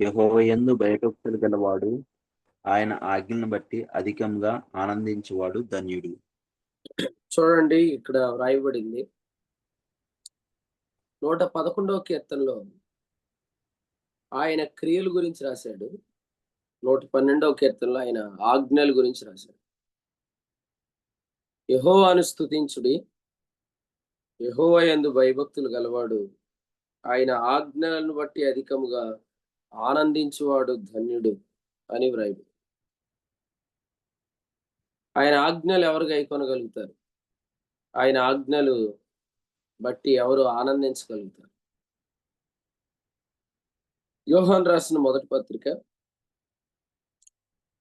యెహోవాయందు భయభక్తులు గలవాడు ఆయన ఆజ్ఞలను బట్టి అధికంగా ఆనందించువాడు ధన్యుడు. చూడండి, ఇక్కడ వ్రాయబడింది 111వ కీర్తనలో ఆయన క్రియల గురించి రాశాడు. 112వ కీర్తనలో ఆయన ఆజ్ఞల గురించి రాశాడు. యెహోవాను స్తుతించుడి, యెహోవా యందు భయభక్తులు గలవాడు ఆయన ఆజ్ఞలను బట్టి అధికముగా ఆనందించువాడు ధన్యుడు అని వ్రాయబడింది. ఆయన ఆజ్ఞలు ఎవరు గైకొనగలుగుతారు? ఆయన ఆజ్ఞలు బట్టి ఎవరు ఆనందించగలుగుతారు? యోహాను రాసిన మొదటి పత్రిక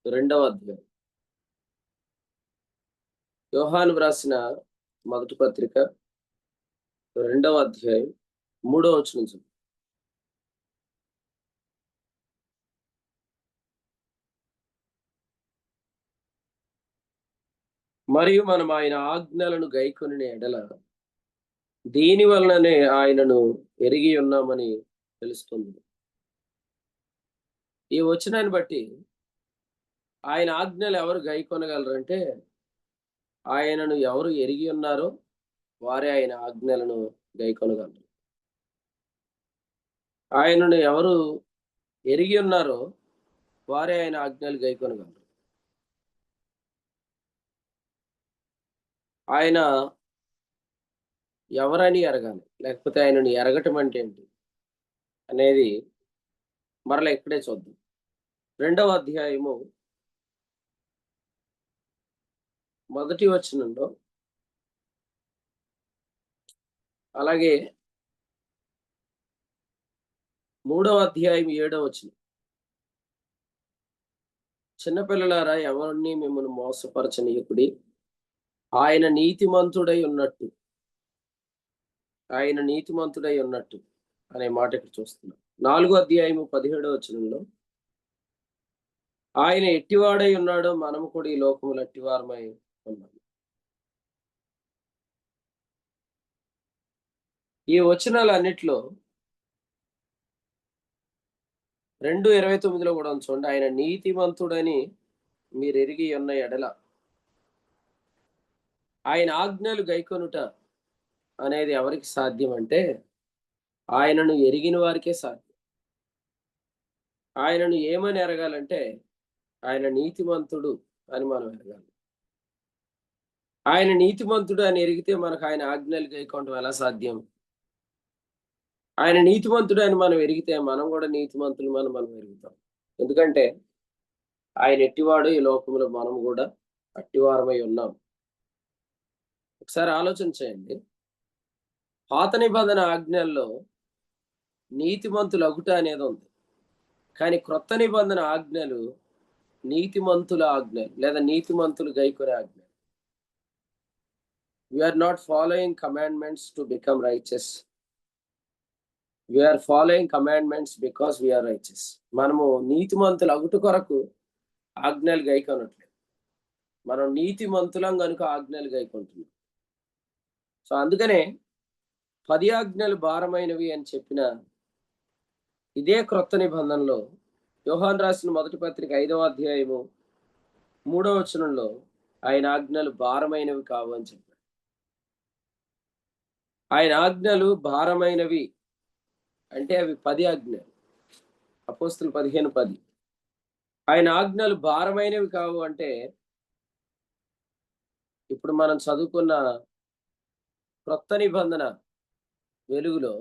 2వ అధ్యాయం. యోహాను రాసిన మొదటి పత్రిక 2వ అధ్యాయం 3వ వచనం నుంచి. మరియు మనం ఆయన ఆజ్ఞలను గైకొనిన ఎడల దీని వలననే ఆయనను ఎరిగి ఉన్నామని తెలుస్తుంది. ఈ వచనాన్ని బట్టి ఆయన ఆజ్ఞలు ఎవరు గైకొనగలరంటే ఆయనను ఎవరు ఎరిగి ఉన్నారో వారే ఆయన ఆజ్ఞలను గైకొనగలరు. ఆయనను ఎవరు ఎరిగి ఉన్నారో వారే ఆయన ఆజ్ఞలు గైకొనగలరు. ఆయన ఎవరని ఎరగాలి, లేకపోతే ఆయనను ఎరగటం అంటే ఏంటి అనేది మరలా ఇక్కడే చూద్దాం. 2వ అధ్యాయము 1వ వచనంలో, అలాగే 3వ అధ్యాయం 7వ వచనం. చిన్నపిల్లలారా, ఎవరిని మిమ్మల్ని మోసపరచనీయకుడి, ఆయన నీతిమంతుడై ఉన్నట్టు అనే మాట ఇక్కడ చూస్తున్నాం. 4వ అధ్యాయము 17వ వచనంలో, ఆయన ఎట్టివాడై ఉన్నాడో మనము కూడా ఈ లోకములు అట్టివారమై ఉన్నాం. ఈ వచనాలన్నిట్లో 2:29లో కూడా చూడండి, ఆయన నీతిమంతుడని మీరు ఎరిగి ఉన్న ఎడల ఆయన ఆజ్ఞలు గైకొనుట అనేది ఎవరికి సాధ్యం అంటే ఆయనను ఎరిగిన వారికే సాధ్యం. ఆయనను ఏమని ఎరగాలంటే ఆయన నీతిమంతుడు అని మనం ఎరగాలి. ఆయన నీతిమంతుడు అని ఎరిగితే మనకు ఆయన ఆజ్ఞలు గైకొనడం ఎలా సాధ్యం? ఆయన నీతిమంతుడు అని మనం ఎరిగితే మనం కూడా నీతిమంతులు మనం ఎరుగుతాం. ఎందుకంటే ఆయన ఎట్టివాడు, ఈ లోకంలో మనం కూడా అట్టివారమై ఉన్నాం. ఒకసారి ఆలోచన చేయండి. పాత నిబంధన ఆజ్ఞల్లో నీతిమంతులు అగుట అనేది ఉంది, కానీ క్రొత్త నిబంధన ఆజ్ఞలు నీతిమంతుల ఆజ్ఞలు లేదా నీతిమంతులు గైకొనే ఆజ్ఞలు. We are not following commandments to become righteous. We are following commandments because we are righteous. మనము నీతిమంతులు అగుట కొరకు ఆజ్ఞలు గైకొనట్లేదు, మనం నీతిమంతులం కనుక ఆజ్ఞలు గైకొంటున్నాం. సో అందుకనే 10 ఆజ్ఞలు భారమైనవి అని చెప్పిన ఇదే క్రొత్త నిబంధనలో యోహాను రాసిన మొదటి పత్రిక 5వ అధ్యాయము 3వ వచనంలో ఆయన ఆజ్ఞలు భారమైనవి కావు అని చెప్పాడు. ఆయన ఆజ్ఞలు భారమైనవి అంటే అవి 10 ఆజ్ఞలు. అపోస్తులు 15:10. ఆయన ఆజ్ఞలు భారమైనవి కావు అంటే ఇప్పుడు మనం చదువుకున్న క్రొత్త నిబంధన వెలుగులో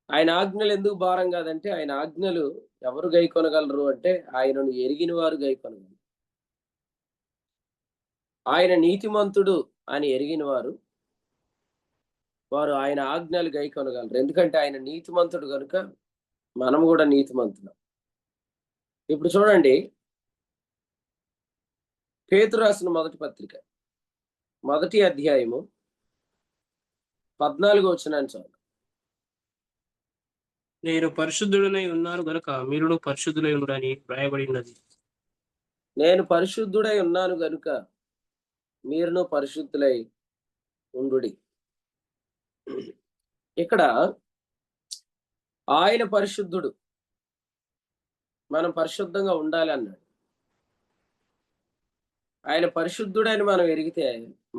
ఆయన ఆజ్ఞలు ఎందుకు భారం కాదంటే ఆయన ఆజ్ఞలు ఎవరు గైకొనగలరు అంటే ఆయనను ఎరిగిన వారు గైకొనగలరు. ఆయన నీతిమంతుడు అని ఎరిగిన వారు ఆయన ఆజ్ఞలు గైకొనగలరు. ఎందుకంటే ఆయన నీతిమంతుడు కనుక మనం కూడా నీతిమంతులం. ఇప్పుడు చూడండి, పేతురు రాసిన మొదటి పత్రిక 1వ అధ్యాయము 14వ వచనాన్ని చూడండి. నేను పరిశుద్ధుడనై ఉన్నాను గనుక మీరును పరిశుద్ధులై ఉండుడని వ్రాయబడి ఉన్నది. నేను పరిశుద్ధుడై ఉన్నాను గనుక మీరును పరిశుద్ధులై ఉండుడి. ఇక్కడ ఆయన పరిశుద్ధుడు, మనం పరిశుద్ధంగా ఉండాలి అన్నాడు. ఆయన పరిశుద్ధుడని మనం ఎరిగితే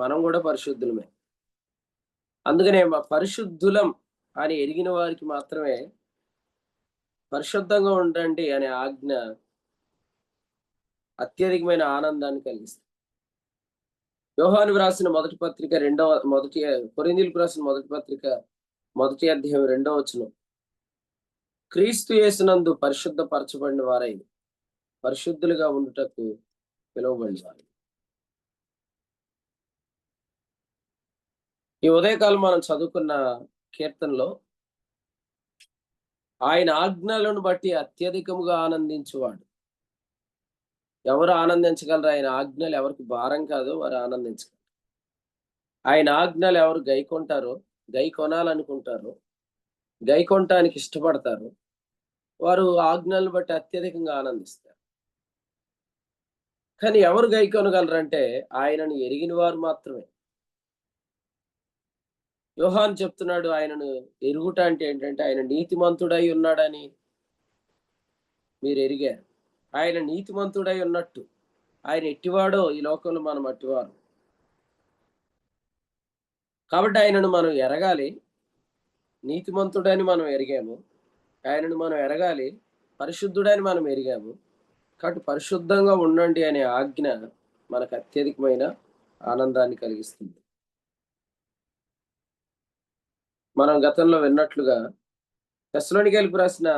మనం కూడా పరిశుద్ధులమే. అందుకనే మా పరిశుద్ధులం అని ఎరిగిన వారికి మాత్రమే పరిశుద్ధంగా ఉండండి అనే ఆజ్ఞ అత్యధికమైన ఆనందాన్ని కలిగిస్తుంది. యోహాను వ్రాసిన మొదటి పత్రిక కొరింథీయులకు రాసిన మొదటి పత్రిక 1వ అధ్యాయం 2వ వచనం, క్రీస్తు యేసునందు పరిశుద్ధపరచబడిన వారై పరిశుద్ధులుగా ఉండుటకు పిలువబడిన వారు. ఈ ఉదయకాలం మనం చదువుకున్న కీర్తనలో ఆయన ఆజ్ఞలను బట్టి అత్యధికముగా ఆనందించువాడు. ఎవరు ఆనందించగలరు? ఆయన ఆజ్ఞలు ఎవరికి భారం కాదో వారు ఆనందించగలరు. ఆయన ఆజ్ఞలు ఎవరు గైకొనాలనుకుంటారో, గైకొనటానికి ఇష్టపడతారు, వారు ఆజ్ఞలను బట్టి అత్యధికంగా ఆనందిస్తారు. కానీ ఎవరు గైకొనగలరంటే ఆయనను ఎరిగిన వారు మాత్రమే. యోహాను చెప్తున్నాడు, ఆయనను ఎరుగుట అంటే ఏంటంటే ఆయన నీతిమంతుడై ఉన్నాడని మీరు ఎరిగారు. ఆయన నీతిమంతుడై ఉన్నట్టు ఆయన ఎట్టివాడో ఈ లోకంలో మనం అట్టివారు. కాబట్టి ఆయనను మనం ఎరగాలి. నీతిమంతుడని మనం ఎరిగాము, ఆయనను మనం ఎరగాలి. పరిశుద్ధుడని మనం ఎరిగాము. కాబట్టి పరిశుద్ధంగా ఉండండి అనే ఆజ్ఞ మనకు అత్యధికమైన ఆనందాన్ని కలిగిస్తుంది. మనం గతంలో విన్నట్లుగా తెస్సలోనికీయులకు రాసిన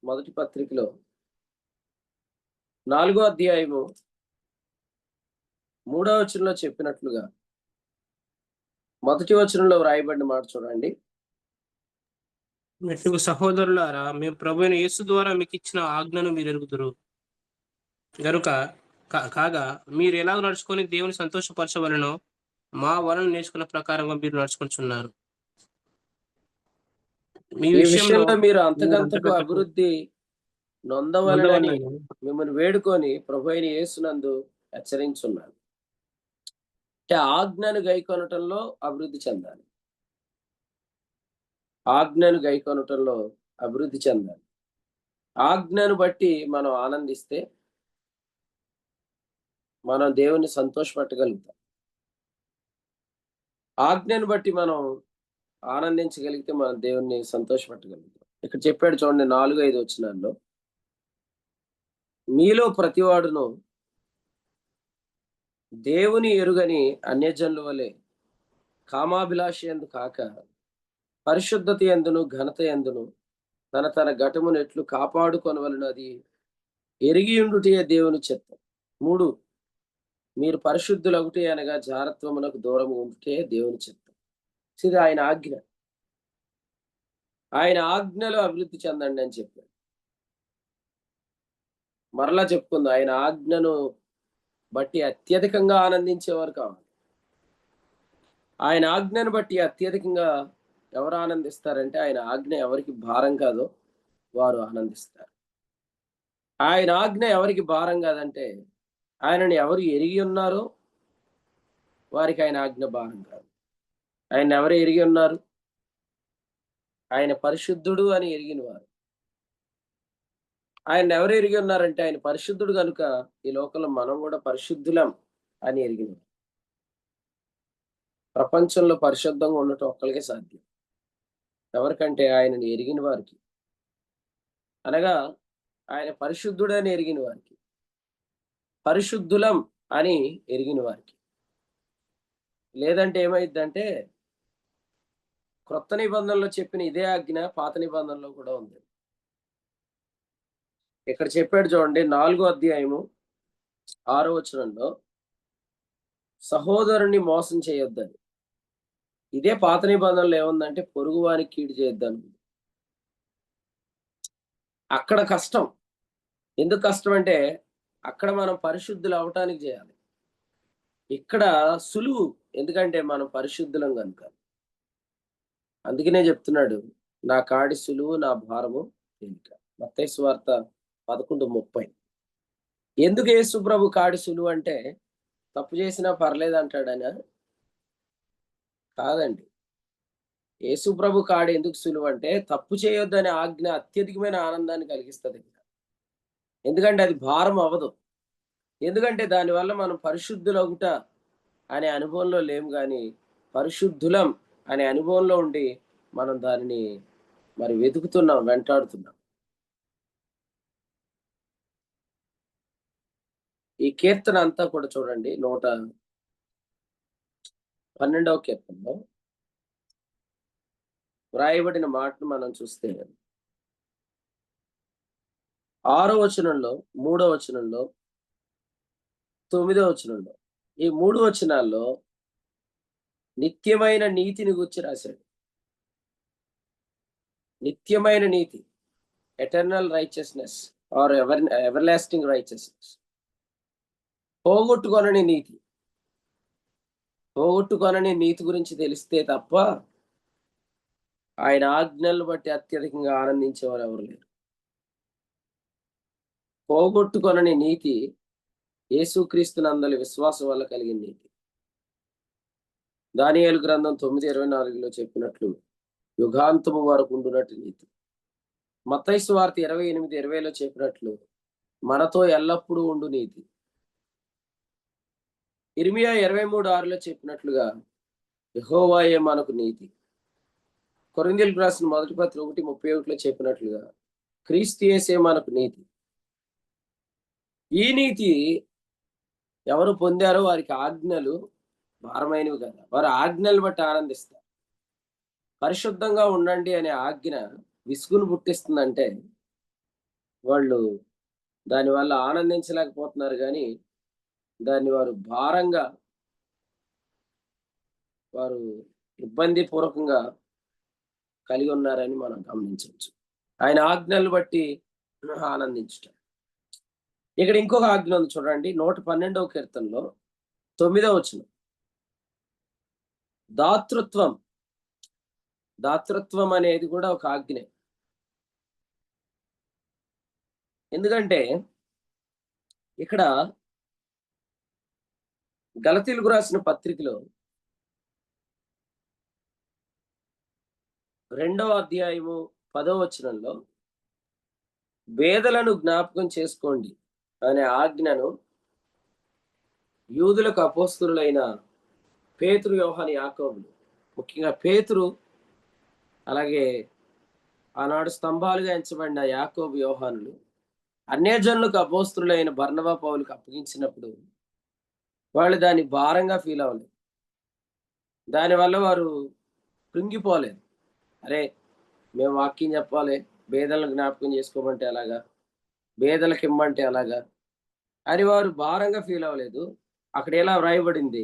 మొదటి పత్రికలో 4వ అధ్యాయము 3వ వచనంలో చెప్పినట్లుగా మొదటి వచనంలో వ్రాయబడిన మాట చూడండి. మెట్టుకు సహోదరులారా, మేము ప్రభువైన యేసు ద్వారా మీకు ఇచ్చిన ఆజ్ఞను మీరు ఎరుగుదురు గనుక కాగా మీరు ఎలా నడుచుకొని దేవుని సంతోషపరచవలనో మా వలన నేర్చుకున్న ప్రకారంగా మీరు నడుచుకుంటున్నారు. ఈ విషయంలో మీరు అంతకంతకు అభివృద్ధి నొందవలనని మిమ్మల్ని వేడుకొని ప్రభువైన యేసునందు హెచ్చరించున్నాను. అంటే ఆజ్ఞను గైకొనటంలో అభివృద్ధి చెందాలి. ఆజ్ఞను గైకొనటంలో అభివృద్ధి చెందాలి. ఆజ్ఞను బట్టి మనం ఆనందిస్తే మనం దేవుని సంతోషపెట్టగలుగుతాం. ఆజ్ఞను బట్టి మనం ఆనందించగలిగితే మనం దేవుణ్ణి సంతోషపెట్టగలుగుతాం. ఇక్కడ చెప్పాడు చూడండి 4-5 వచనాల్లో, మీలో ప్రతివాడును దేవుని ఎరుగని అన్యజనుల వలె కామాభిలాష యందు కాక పరిశుద్ధత యందును ఘనత యందును తన ఘటమును ఎట్లు కాపాడుకొనవలెను అది ఎరిగియుండుటే దేవుని చిత్తం. 3, మీరు పరిశుద్ధులగుటే అనగా జారత్వమునకు దూరము ఉండుటే దేవుని చిత్తం. ఇది ఆయన ఆజ్ఞ. ఆయన ఆజ్ఞలో అభివృద్ధి చెందండి అని చెప్పాడు. మరలా చెప్పుకుందాం, ఆయన ఆజ్ఞను బట్టి అత్యధికంగా ఆనందించేవారు కావాలి. ఆయన ఆజ్ఞను బట్టి అత్యధికంగా ఎవరు ఆనందిస్తారంటే ఆయన ఆజ్ఞ ఎవరికి భారం కాదో వారు ఆనందిస్తారు. ఆయన ఆజ్ఞ ఎవరికి భారం కాదంటే ఆయనని ఎవరు ఎరిగి ఉన్నారో వారికి ఆయన ఆజ్ఞ భారం కాదు. ఆయన ఎవరు ఎరిగి ఉన్నారు? ఆయన పరిశుద్ధుడు అని ఎరిగిన వారు. ఆయన ఎవరు ఎరిగి ఉన్నారంటే ఆయన పరిశుద్ధుడు కనుక ఈ లోకంలో మనం కూడా పరిశుద్ధులం అని ఎరిగిన. ప్రపంచంలో పరిశుద్ధంగా ఉండటం ఒక్కరికే సాధ్యం. ఎవరికంటే ఆయనని ఎరిగిన వారికి, అనగా ఆయన పరిశుద్ధుడని ఎరిగిన వారికి, పరిశుద్ధులం అని ఎరిగిన వారికి. లేదంటే ఏమైందంటే క్రొత్త నిబంధనలో చెప్పిన ఇదే ఆజ్ఞ పాత నిబంధనలో కూడా ఉంది. ఇక్కడ చెప్పాడు చూడండి 4వ అధ్యాయము 6వ వచనంలో, సహోదరుని మోసం చేయొద్దని. ఇదే పాత నిబంధనలో ఏముందంటే పొరుగు వారికి కీడు చేయొద్దని. అక్కడ కష్టం. ఎందుకు కష్టం అంటే అక్కడ మనం పరిశుద్ధులు అవటానికి చేయాలి. ఇక్కడ సులువు, ఎందుకంటే మనం పరిశుద్ధులం కనుక. అందుకనే చెప్తున్నాడు, నా కాడి సులువు నా భారము తేలిక. మత్తయి సువార్త 11:30. ఎందుకు యేసు ప్రభు కాడి సులువు అంటే తప్పు చేసినా పర్లేదు అంటాడనా? కాదండి. యేసు ప్రభు కాడు ఎందుకు సులువు అంటే తప్పు చేయొద్దనే ఆజ్ఞ అత్యధికమైన ఆనందాన్ని కలిగిస్తుంది. ఎందుకంటే అది భారం అవ్వదు. ఎందుకంటే దానివల్ల మనం పరిశుద్ధులగుట అనే అనుభవంలో లేము కానీ పరిశుద్ధులం అనే అనుభవంలో ఉండి మనం దానిని మరి వెతుకుతున్నాం, వెంటాడుతున్నాం. ఈ కీర్తన అంతా కూడా చూడండి 112వ కీర్తనలో వ్రాయబడిన మాటను మనం చూస్తే 6వ వచనంలో, 3వ వచనంలో, 9వ వచనంలో ఈ 3 వచనాల్లో నిత్యమైన నీతిని గురించి రాశాడు. నిత్యమైన నీతి, eternal righteousness or everlasting righteousness. పోగొట్టుకొనని నీతి. పోగొట్టుకొనని నీతి గురించి తెలిస్తే తప్ప ఆయన ఆజ్ఞలను బట్టి అత్యధికంగా ఆనందించేవారు ఎవరు లేరు. పోగొట్టుకొనని నీతి యేసుక్రీస్తునందలి విశ్వాసం వల్ల కలిగిన నీతి. దానియేలు గ్రంథం 9:24లో చెప్పినట్లు యుగాంతము వరకు ఉండునట్టు నీతి. మత్తయి సువార్త 28:20లో చెప్పినట్లు మనతో ఎల్లప్పుడూ ఉండు నీతి. ఇర్మియా 23:6లో చెప్పినట్లుగా యెహోవాయే మనకు నీతి. కొరింథీయులకు రాసిన మొదటి పత్రిక 1:31లో చెప్పినట్లుగా క్రీస్తు యేసే మనకు నీతి. ఈ నీతి ఎవరు పొందారో వారికి ఆజ్ఞలు భారమైనవి కదా, వారు ఆజ్ఞలు బట్టి ఆనందిస్తారు. పరిశుద్ధంగా ఉండండి అనే ఆజ్ఞ విసుగును పుట్టిస్తుందంటే వాళ్ళు దానివల్ల ఆనందించలేకపోతున్నారు కానీ దాన్ని వారు భారంగా, వారు ఇబ్బంది పూర్వకంగా కలిగి ఉన్నారని మనం గమనించవచ్చు. ఆయన ఆజ్ఞలు బట్టి ఆనందించటం. ఇక్కడ ఇంకొక ఆజ్ఞ ఉంది చూడండి 112వ కీర్తనలో 9వ వచనం. దాతృత్వం. దాతృత్వం అనేది కూడా ఒక ఆజ్ఞే. ఎందుకంటే ఇక్కడ గలతీయులకు రాసిన పత్రికలో 2వ అధ్యాయము 10వ వచనంలో పేదలను జ్ఞాపకం చేసుకోండి అనే ఆజ్ఞను యూదులకు అపోస్తలులైన పేతురు, యోహాను, యాకోబులు, ముఖ్యంగా పేతురు, అలాగే ఆనాడు స్తంభాలుగా ఎంచబడిన యాకోబు, యోహానులు అన్యజనులకు అపోస్తలులైన బర్నబా, పౌలుకు అప్పగించినప్పుడు వాళ్ళు దాన్ని భారంగా ఫీల్ అవ్వలేదు. దానివల్ల వారు కృంగిపోలేదు. అరే మేము వాక్యం చెప్పాలి, పేదలను జ్ఞాపకం చేసుకోమంటే అలాగా, పేదలకు ఇమ్మంటే అలాగా అని వారు భారంగా ఫీల్ అవ్వలేదు. అక్కడ ఎలా వ్రాయబడింది,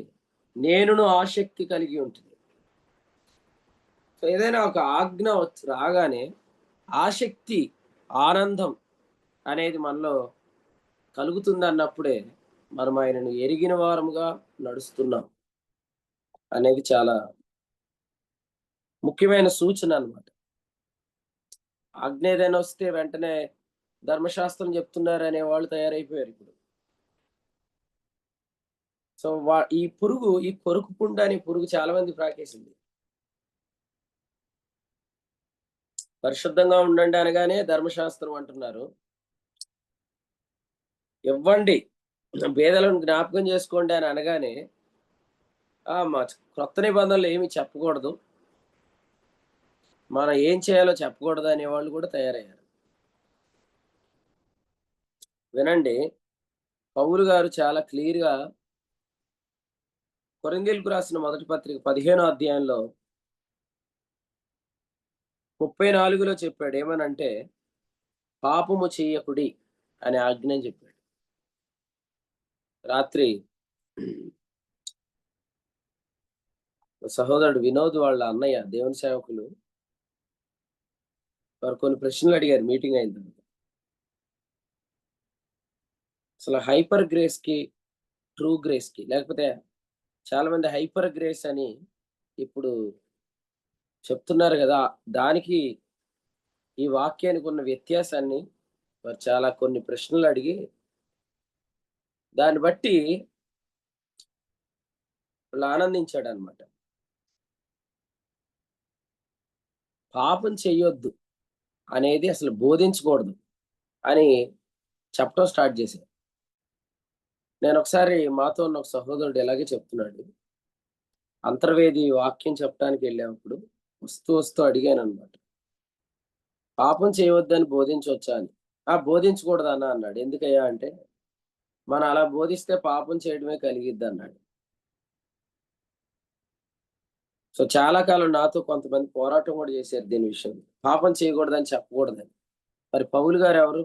నేనును ఆసక్తి కలిగి ఉంటుంది. సో ఏదైనా ఒక ఆజ్ఞ రాగానే ఆసక్తి, ఆనందం అనేది మనలో కలుగుతుంది అన్నప్పుడే మనం ఆయనను ఎరిగిన వారముగా నడుస్తున్నాం అనేది చాలా ముఖ్యమైన సూచన అన్నమాట. ఆజ్ఞ ఏదైనా వస్తే వెంటనే ధర్మశాస్త్రం చెప్తున్నారు అనే వాళ్ళు తయారైపోయారు ఇప్పుడు. సో ఈ పురుగు, ఈ కొరుకు పుండు అనే పురుగు చాలా మంది ప్రాకేసింది. పరిశుద్ధంగా ఉండండి అనగానే ధర్మశాస్త్రం అంటున్నారు. ఇవ్వండి, పేదలను జ్ఞాపకం చేసుకోండి అని అనగానే మా క్రొత్త నిబంధనలు ఏమి చెప్పకూడదు, మనం ఏం చేయాలో చెప్పకూడదు అనే వాళ్ళు కూడా తయారయ్యారు. వినండి, పౌలు గారు చాలా క్లియర్గా కొరింథీయులకు రాసిన మొదటి పత్రిక 15వ అధ్యాయంలో 34లో చెప్పాడు. ఏమనంటే పాపము చెయ్యకుడి అనే ఆజ్ఞ అని చెప్పాడు. రాత్రి సహోదరుడు వినోద్ వాళ్ళ అన్నయ్య, దేవుని సేవకులు, వారు కొన్ని ప్రశ్నలు అడిగారు మీటింగ్ అయిన తర్వాత. అసలు హైపర్ గ్రేస్ కి, ట్రూ గ్రేస్ కి, లేకపోతే చాలా మంది హైపర్ గ్రేస్ అని ఇప్పుడు చెప్తున్నారు కదా, దానికి ఈ వాక్యానికి ఉన్న వ్యత్యాసాన్ని వారు చాలా కొన్ని ప్రశ్నలు అడిగి దాన్ని బట్టి వాళ్ళు ఆనందించాడు అనమాట. పాపం చెయ్యొద్దు అనేది అసలు బోధించకూడదు అని చెప్పడం స్టార్ట్ చేశారు. నేను ఒకసారి మాతో ఉన్న ఒక సహోదరుడు ఇలాగే చెప్తున్నాడు. అంతర్వేది వాక్యం చెప్పడానికి వెళ్ళేటప్పుడు వస్తూ అడిగాను అనమాట, పాపం చేయవద్దని బోధించవచ్చా అని. బోధించకూడదు అన్నాడు. ఎందుకయ్యా అంటే, మనం అలా బోధిస్తే పాపం చేయడమే కలిగిద్ది అన్నాడు. సో చాలా కాలం నాతో కొంతమంది పోరాటం కూడా చేశారు దీని విషయం. పాపం చేయకూడదని చెప్పకూడదని. మరి పౌలు గారు ఎవరు?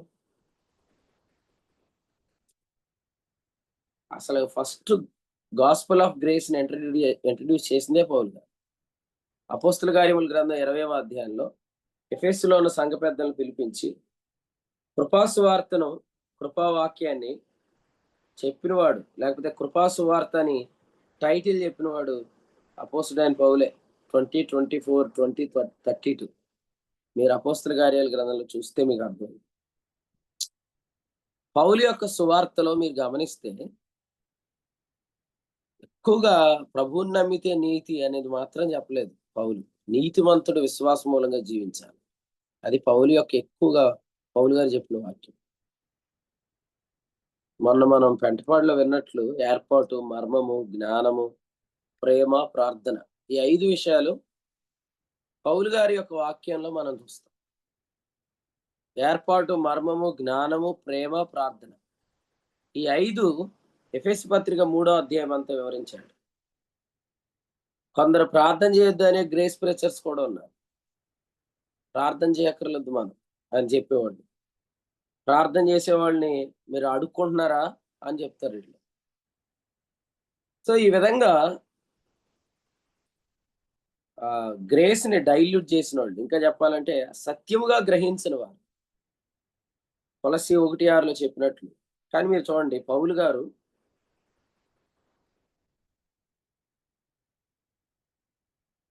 అసలు ఫస్ట్ గాస్పెల్ ఆఫ్ గ్రేస్ ని ఇంట్రడ్యూస్ చేసిందే పౌలు గారు. అపోస్తుల కార్యముల గ్రంథం 20వ అధ్యాయంలో ఎఫెసులో ఉన్న సంఘ పెద్దలను పిలిపించి కృపాసువార్తను, కృపావాక్యాన్ని చెప్పినవాడు, లేకపోతే కృపాసువార్త అని టైటిల్ చెప్పినవాడు అపోస్తుడైన పౌలే. 20:24, 20:32 మీరు అపోస్తుల కార్యాల గ్రంథంలో చూస్తే మీకు అర్థం. పౌలు యొక్క సువార్తలో మీరు గమనిస్తే ఎక్కువగా ప్రభువుని నమ్మితే నీతి అనేది మాత్రం చెప్పలేదు పౌలు. నీతిమంతుడు విశ్వాస మూలంగా జీవించాలి. అది పౌలు యొక్క ఎక్కువగా పౌలు గారు చెప్పిన వాక్యం. మొన్న మనం పెంటపాడులో విన్నట్లు ఏర్పాటు, మర్మము, జ్ఞానము, ప్రేమ, ప్రార్థన, ఈ 5 విషయాలు పౌలు గారి యొక్క వాక్యంలో మనం చూస్తాం. ఏర్పాటు, మర్మము, జ్ఞానము, ప్రేమ, ప్రార్థన, ఈ 5 ఎఫెసు పత్రిక 3వ అధ్యాయం అంతా వివరించాడు. కొందరు ప్రార్థన చేయొద్దు అనే గ్రేస్ ప్రెచర్స్ కూడా ఉన్నారు. ప్రార్థన చేయక్కర్లేదు మనం అని చెప్పేవాళ్ళు. ప్రార్థన చేసేవాళ్ళని మీరు అడుక్కుంటున్నారా అని చెప్తారు వీళ్ళు. సో ఈ విధంగా గ్రేస్ ని డైల్యూట్ చేసిన వాళ్ళు, ఇంకా చెప్పాలంటే సత్యముగా గ్రహించిన వారు, కొలస్సీ 1:6లో చెప్పినట్లు. కానీ మీరు చూడండి, పౌలు గారు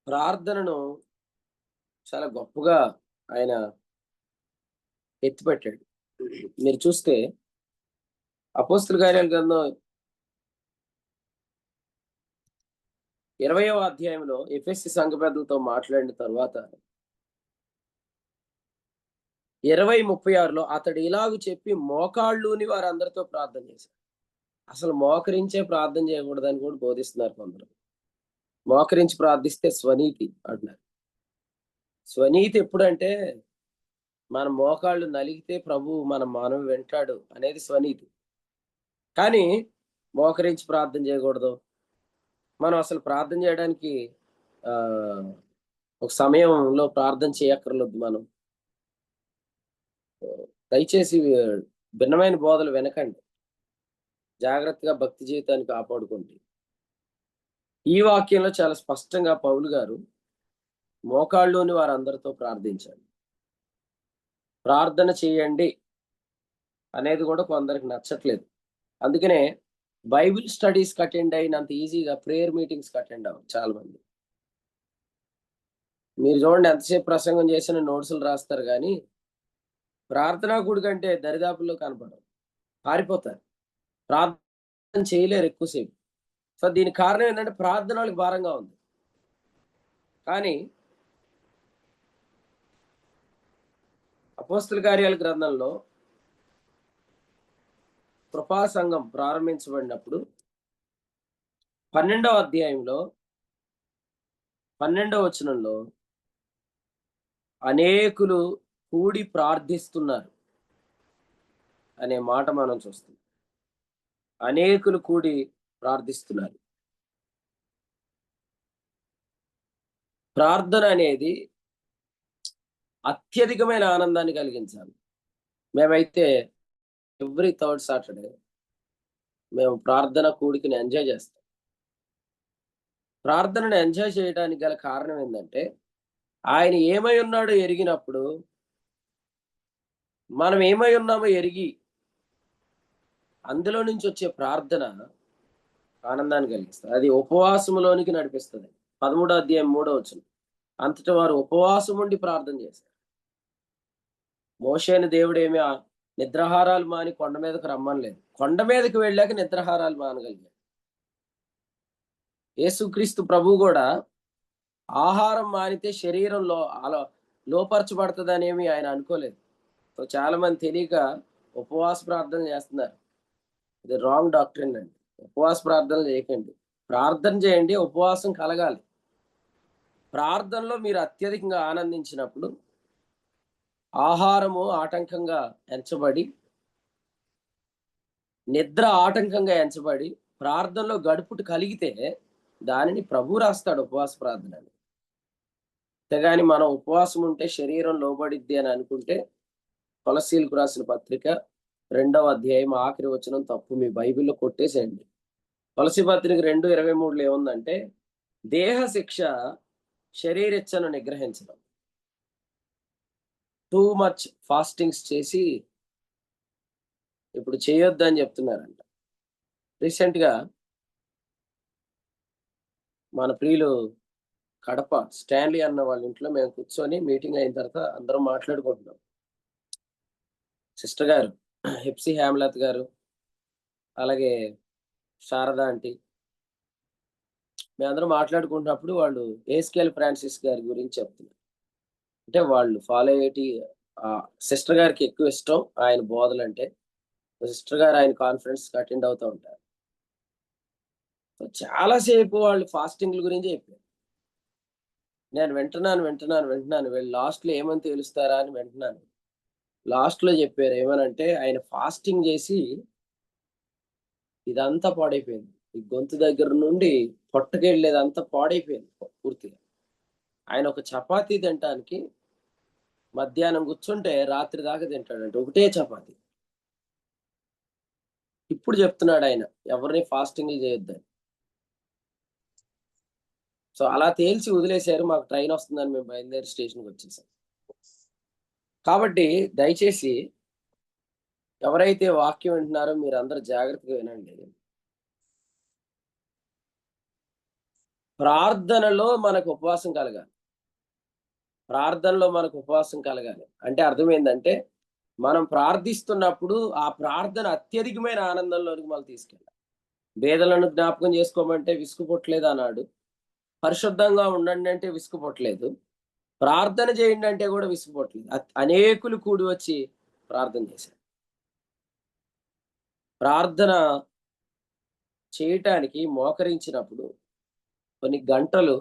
ప్రార్థనను చాలా గొప్పగా ఆయన ఎత్తిపెట్టాడు. మీరు చూస్తే అపోస్తుల కార్యాల గ్రంథం 20వ అధ్యాయంలో ఎఫెసీ సంఘ పెద్దలతో మాట్లాడిన తర్వాత 20:36లో అతడు ఇలాగ చెప్పి మోకాళ్ళుని వారందరితో ప్రార్థన చేశారు. అసలు మోకరించే ప్రార్థన చేయకూడదని కూడా బోధిస్తున్నారు కొందరు. మోకరించి ప్రార్థిస్తే స్వనీతి అంటున్నారు. స్వనీతి ఎప్పుడంటే మన మోకాళ్ళు నలిగితే ప్రభు మన మనవి వింటాడు అనేది స్వనీతి. కానీ మోకరించి ప్రార్థన చేయకూడదు. మనం అసలు ప్రార్థన చేయడానికి ఒక సమయంలో ప్రార్థన చేయక్కర్లేదు. మనం దయచేసి భిన్నమైన బోధలు వినకండి. జాగ్రత్తగా భక్తి జీవితాన్ని కాపాడుకోండి. ఈ వాక్యంలో చాలా స్పష్టంగా పౌలు గారు మోకాళ్ళలోని వారందరితో ప్రార్థించాడు. ప్రార్థన చేయండి అనేది కూడా కొందరికి నచ్చట్లేదు. అందుకనే బైబిల్ స్టడీస్ అటెండ్ అయినంత ఈజీగా ప్రేయర్ మీటింగ్స్ అటెండ్ అవ్వరు చాలా మంది. మీరు చూడండి, ఎంతసేపు ప్రసంగం చేసిన నోట్సులు రాస్తారు, కానీ ప్రార్థనా గుడి కంటే దరిదాపుల్లో కనపడరు, పారిపోతారు, ప్రార్థన చేయలేరు ఎక్కువసేపు. సో దీనికి కారణం ఏంటంటే ప్రార్థన వాళ్ళకి భారంగా ఉంది. కానీ అపోస్తుల కార్యాల గ్రంథంలో కృపా సంఘం ప్రారంభించబడినప్పుడు 12వ అధ్యాయంలో 12వ వచనంలో అనేకులు కూడి ప్రార్థిస్తున్నారు అనే మాట మనం చూస్తాం. అనేకులు కూడి ప్రార్థిస్తున్నారు. ప్రార్థన అనేది అత్యధికమైన ఆనందాన్ని కలిగించాలి. మేమైతే ఎవ్రీ థర్డ్ సాటర్డే మేము ప్రార్థన కూడికని ఎంజాయ్ చేస్తాం. ప్రార్థనను ఎంజాయ్ చేయడానికి గల కారణం ఏంటంటే, ఆయన ఏమై ఉన్నాడో ఎరిగినప్పుడు మనం ఏమై ఉన్నామో ఎరిగి అందులో నుంచి వచ్చే ప్రార్థన ఆనందాన్ని కలిగిస్తుంది. అది ఉపవాసములోనికి నడిపిస్తుంది. 13వ అధ్యాయం 3వ వచనం, అంతటా వారు ఉపవాసం ఉండి ప్రార్థన చేశారు. మోషేని దేవుడు ఏమి నిద్రాహారాలు మాని కొండ మీదకు రమ్మనలేదు. కొండ మీదకి వెళ్ళాక నిద్రాహారాలు మానగలిగారు. యేసుక్రీస్తు ప్రభు కూడా ఆహారం మానితే శరీరంలో లోపరచబడుతుందనేమి ఆయన అనుకోలేదు. సో చాలా మంది తెలియక ఉపవాస ప్రార్థనలు చేస్తున్నారు. ఇది రాంగ్ డాక్ట్రిన్ అండి. ఉపవాస ప్రార్థనలు చేయకండి. ప్రార్థన చేయండి, ఉపవాసం కలగాలి. ప్రార్థనలో మీరు అత్యధికంగా ఆనందించినప్పుడు ఆహారము ఆటంకంగా ఎంచబడి, నిద్ర ఆటంకంగా ఎంచబడి, ప్రార్థనలో గడుపుట కలిగితే దానిని ప్రభు రాస్తాడు ఉపవాస ప్రార్థన అని. అంతేగాని మనం ఉపవాసం ఉంటే శరీరం లోబడిద్ది అని అనుకుంటే కొలస్సీలకు రాసిన పత్రిక 2వ అధ్యాయం ఆఖరి వచనం తప్పు. మీ బైబిల్లో కొట్టేసేయండి. కొలస్సీ పత్రిక 2:23 ఏముందంటే, దేహ శిక్ష శరీరేచ్ఛను నిగ్రహించడం. టూ మచ్ ఫాస్టింగ్స్ చేసి ఇప్పుడు చేయొద్దు అని చెప్తున్నారంట. రీసెంట్ గా మన ప్రియులు కడప స్టాన్లీ అన్న వాళ్ళ ఇంట్లో మేము కూర్చొని మీటింగ్ అయిన తర్వాత అందరం మాట్లాడుకుంటున్నాం. సిస్టర్ గారు హెప్సీ హేమలత్ గారు, అలాగే శారదా ఆంటీ, మేమందరం మాట్లాడుకుంటున్నప్పుడు వాళ్ళు ఏస్కేల్ ఫ్రాన్సిస్ గారి గురించి చెప్తున్నారు. అంటే వాళ్ళు ఫాలో అయ్యేటి సిస్టర్ గారికి ఎక్కువ ఇష్టం ఆయన బోధలు అంటే. సిస్టర్ గారు ఆయన కాన్ఫరెన్స్ అటెండ్ అవుతూ ఉంటారు. చాలాసేపు వాళ్ళు ఫాస్టింగ్ల గురించి చెప్పారు. నేను వింటున్నాను. వీళ్ళు లాస్ట్లో ఏమని తెలుస్తారా అని వింటున్నాను. లాస్ట్లో చెప్పారు ఏమనంటే, ఆయన ఫాస్టింగ్ చేసి ఇదంతా పాడైపోయింది. ఈ గొంతు దగ్గర నుండి పొట్టకెళ్ళేదంతా పాడైపోయింది పూర్తిగా. ఆయన ఒక చపాతీ తినటానికి మధ్యాహ్నం కూర్చుంటే రాత్రి దాకా తింటాడంటే, ఒకటే చపాతీ. ఇప్పుడు చెప్తున్నాడు ఆయన ఎవరిని ఫాస్టింగ్లు చేయొద్దని. సో అలా తేల్చి వదిలేశారు. మాకు ట్రైన్ వస్తుందని మేము బయలుదేరి స్టేషన్కి వచ్చేసాం. కాబట్టి దయచేసి ఎవరైతే వాక్యం వింటున్నారో మీరు అందరూ జాగ్రత్తగా వినండి. ప్రార్థనలో మనకు ఉపవాసం కలగాలి. ప్రార్థనలో మనకు ఉపవాసం కలగాలి అంటే అర్థం ఏంటంటే, మనం ప్రార్థిస్తున్నప్పుడు ఆ ప్రార్థన అత్యధికమైన ఆనందంలోనికి మనం తీసుకెళ్ళాలి. భేదలను జ్ఞాపకం చేసుకోమంటే విసుగుపొట్టలేదు అన్నాడు. పరిశుద్ధంగా ఉండండి అంటే విసుగుపొట్టలేదు. ప్రార్థన చేయండి అంటే కూడా విసుగుపొట్టలేదు. అనేకులు కూడి వచ్చి ప్రార్థన చేశారు. ప్రార్థన చేయటానికి మోకరించినప్పుడు కొన్ని గంటలు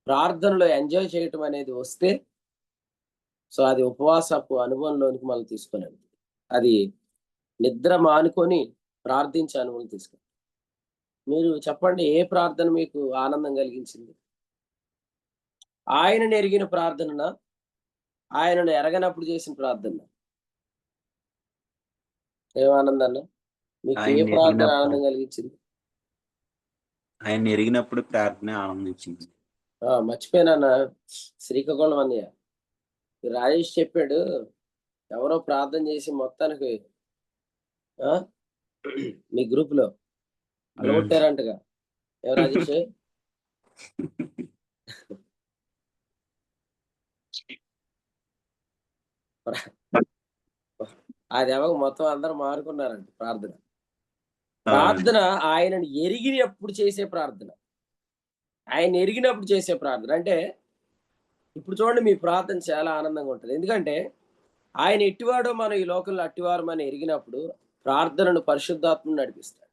ప్రార్థనలో ఎంజాయ్ చేయటం అనేది వస్తే, సో అది ఉపవాసపు అనుభవంలోనికి మనం తీసుకున్నాం. అది నిద్ర మానుకొని ప్రార్థించే అనుభవం తీసుకున్నాం. మీరు చెప్పండి, ఏ ప్రార్థన మీకు ఆనందం కలిగించింది? ఆయనను ఎరిగిన ప్రార్థన, ఆయనను ఎరగనప్పుడు చేసిన ప్రార్థన? ఏమానందన్న మీకు ఏ ఆయన్ని ప్రార్థన ఎరిగినప్పుడు ఆనందం కలిగించింది? ఆయన్ని ఎరిగినప్పుడు ప్రార్థన ఆనందించింది. మర్చిపోయినా శ్రీకాకుళం అన్నయ్య రాజేష్ చెప్పాడు, ఎవరో ప్రార్థన చేసి మొత్తానికి మీ గ్రూప్ లో అలగొట్టారంటగా. ఎవరు రాజేష్? అది ఎవరు మొత్తం అందరూ మారుకున్నారంట ప్రార్థన. ప్రార్థన ఆయనను ఎరిగినప్పుడు చేసే ప్రార్థన, ఆయన ఎరిగినప్పుడు చేసే ప్రార్థన. అంటే ఇప్పుడు చూడండి, మీ ప్రార్థన చాలా ఆనందంగా ఉంటుంది. ఎందుకంటే ఆయన ఎట్టివాడో మనం ఈ లోకంలో అట్టివారు మనం ఎరిగినప్పుడు ప్రార్థనను పరిశుద్ధాత్ముడు నడిపిస్తాడు.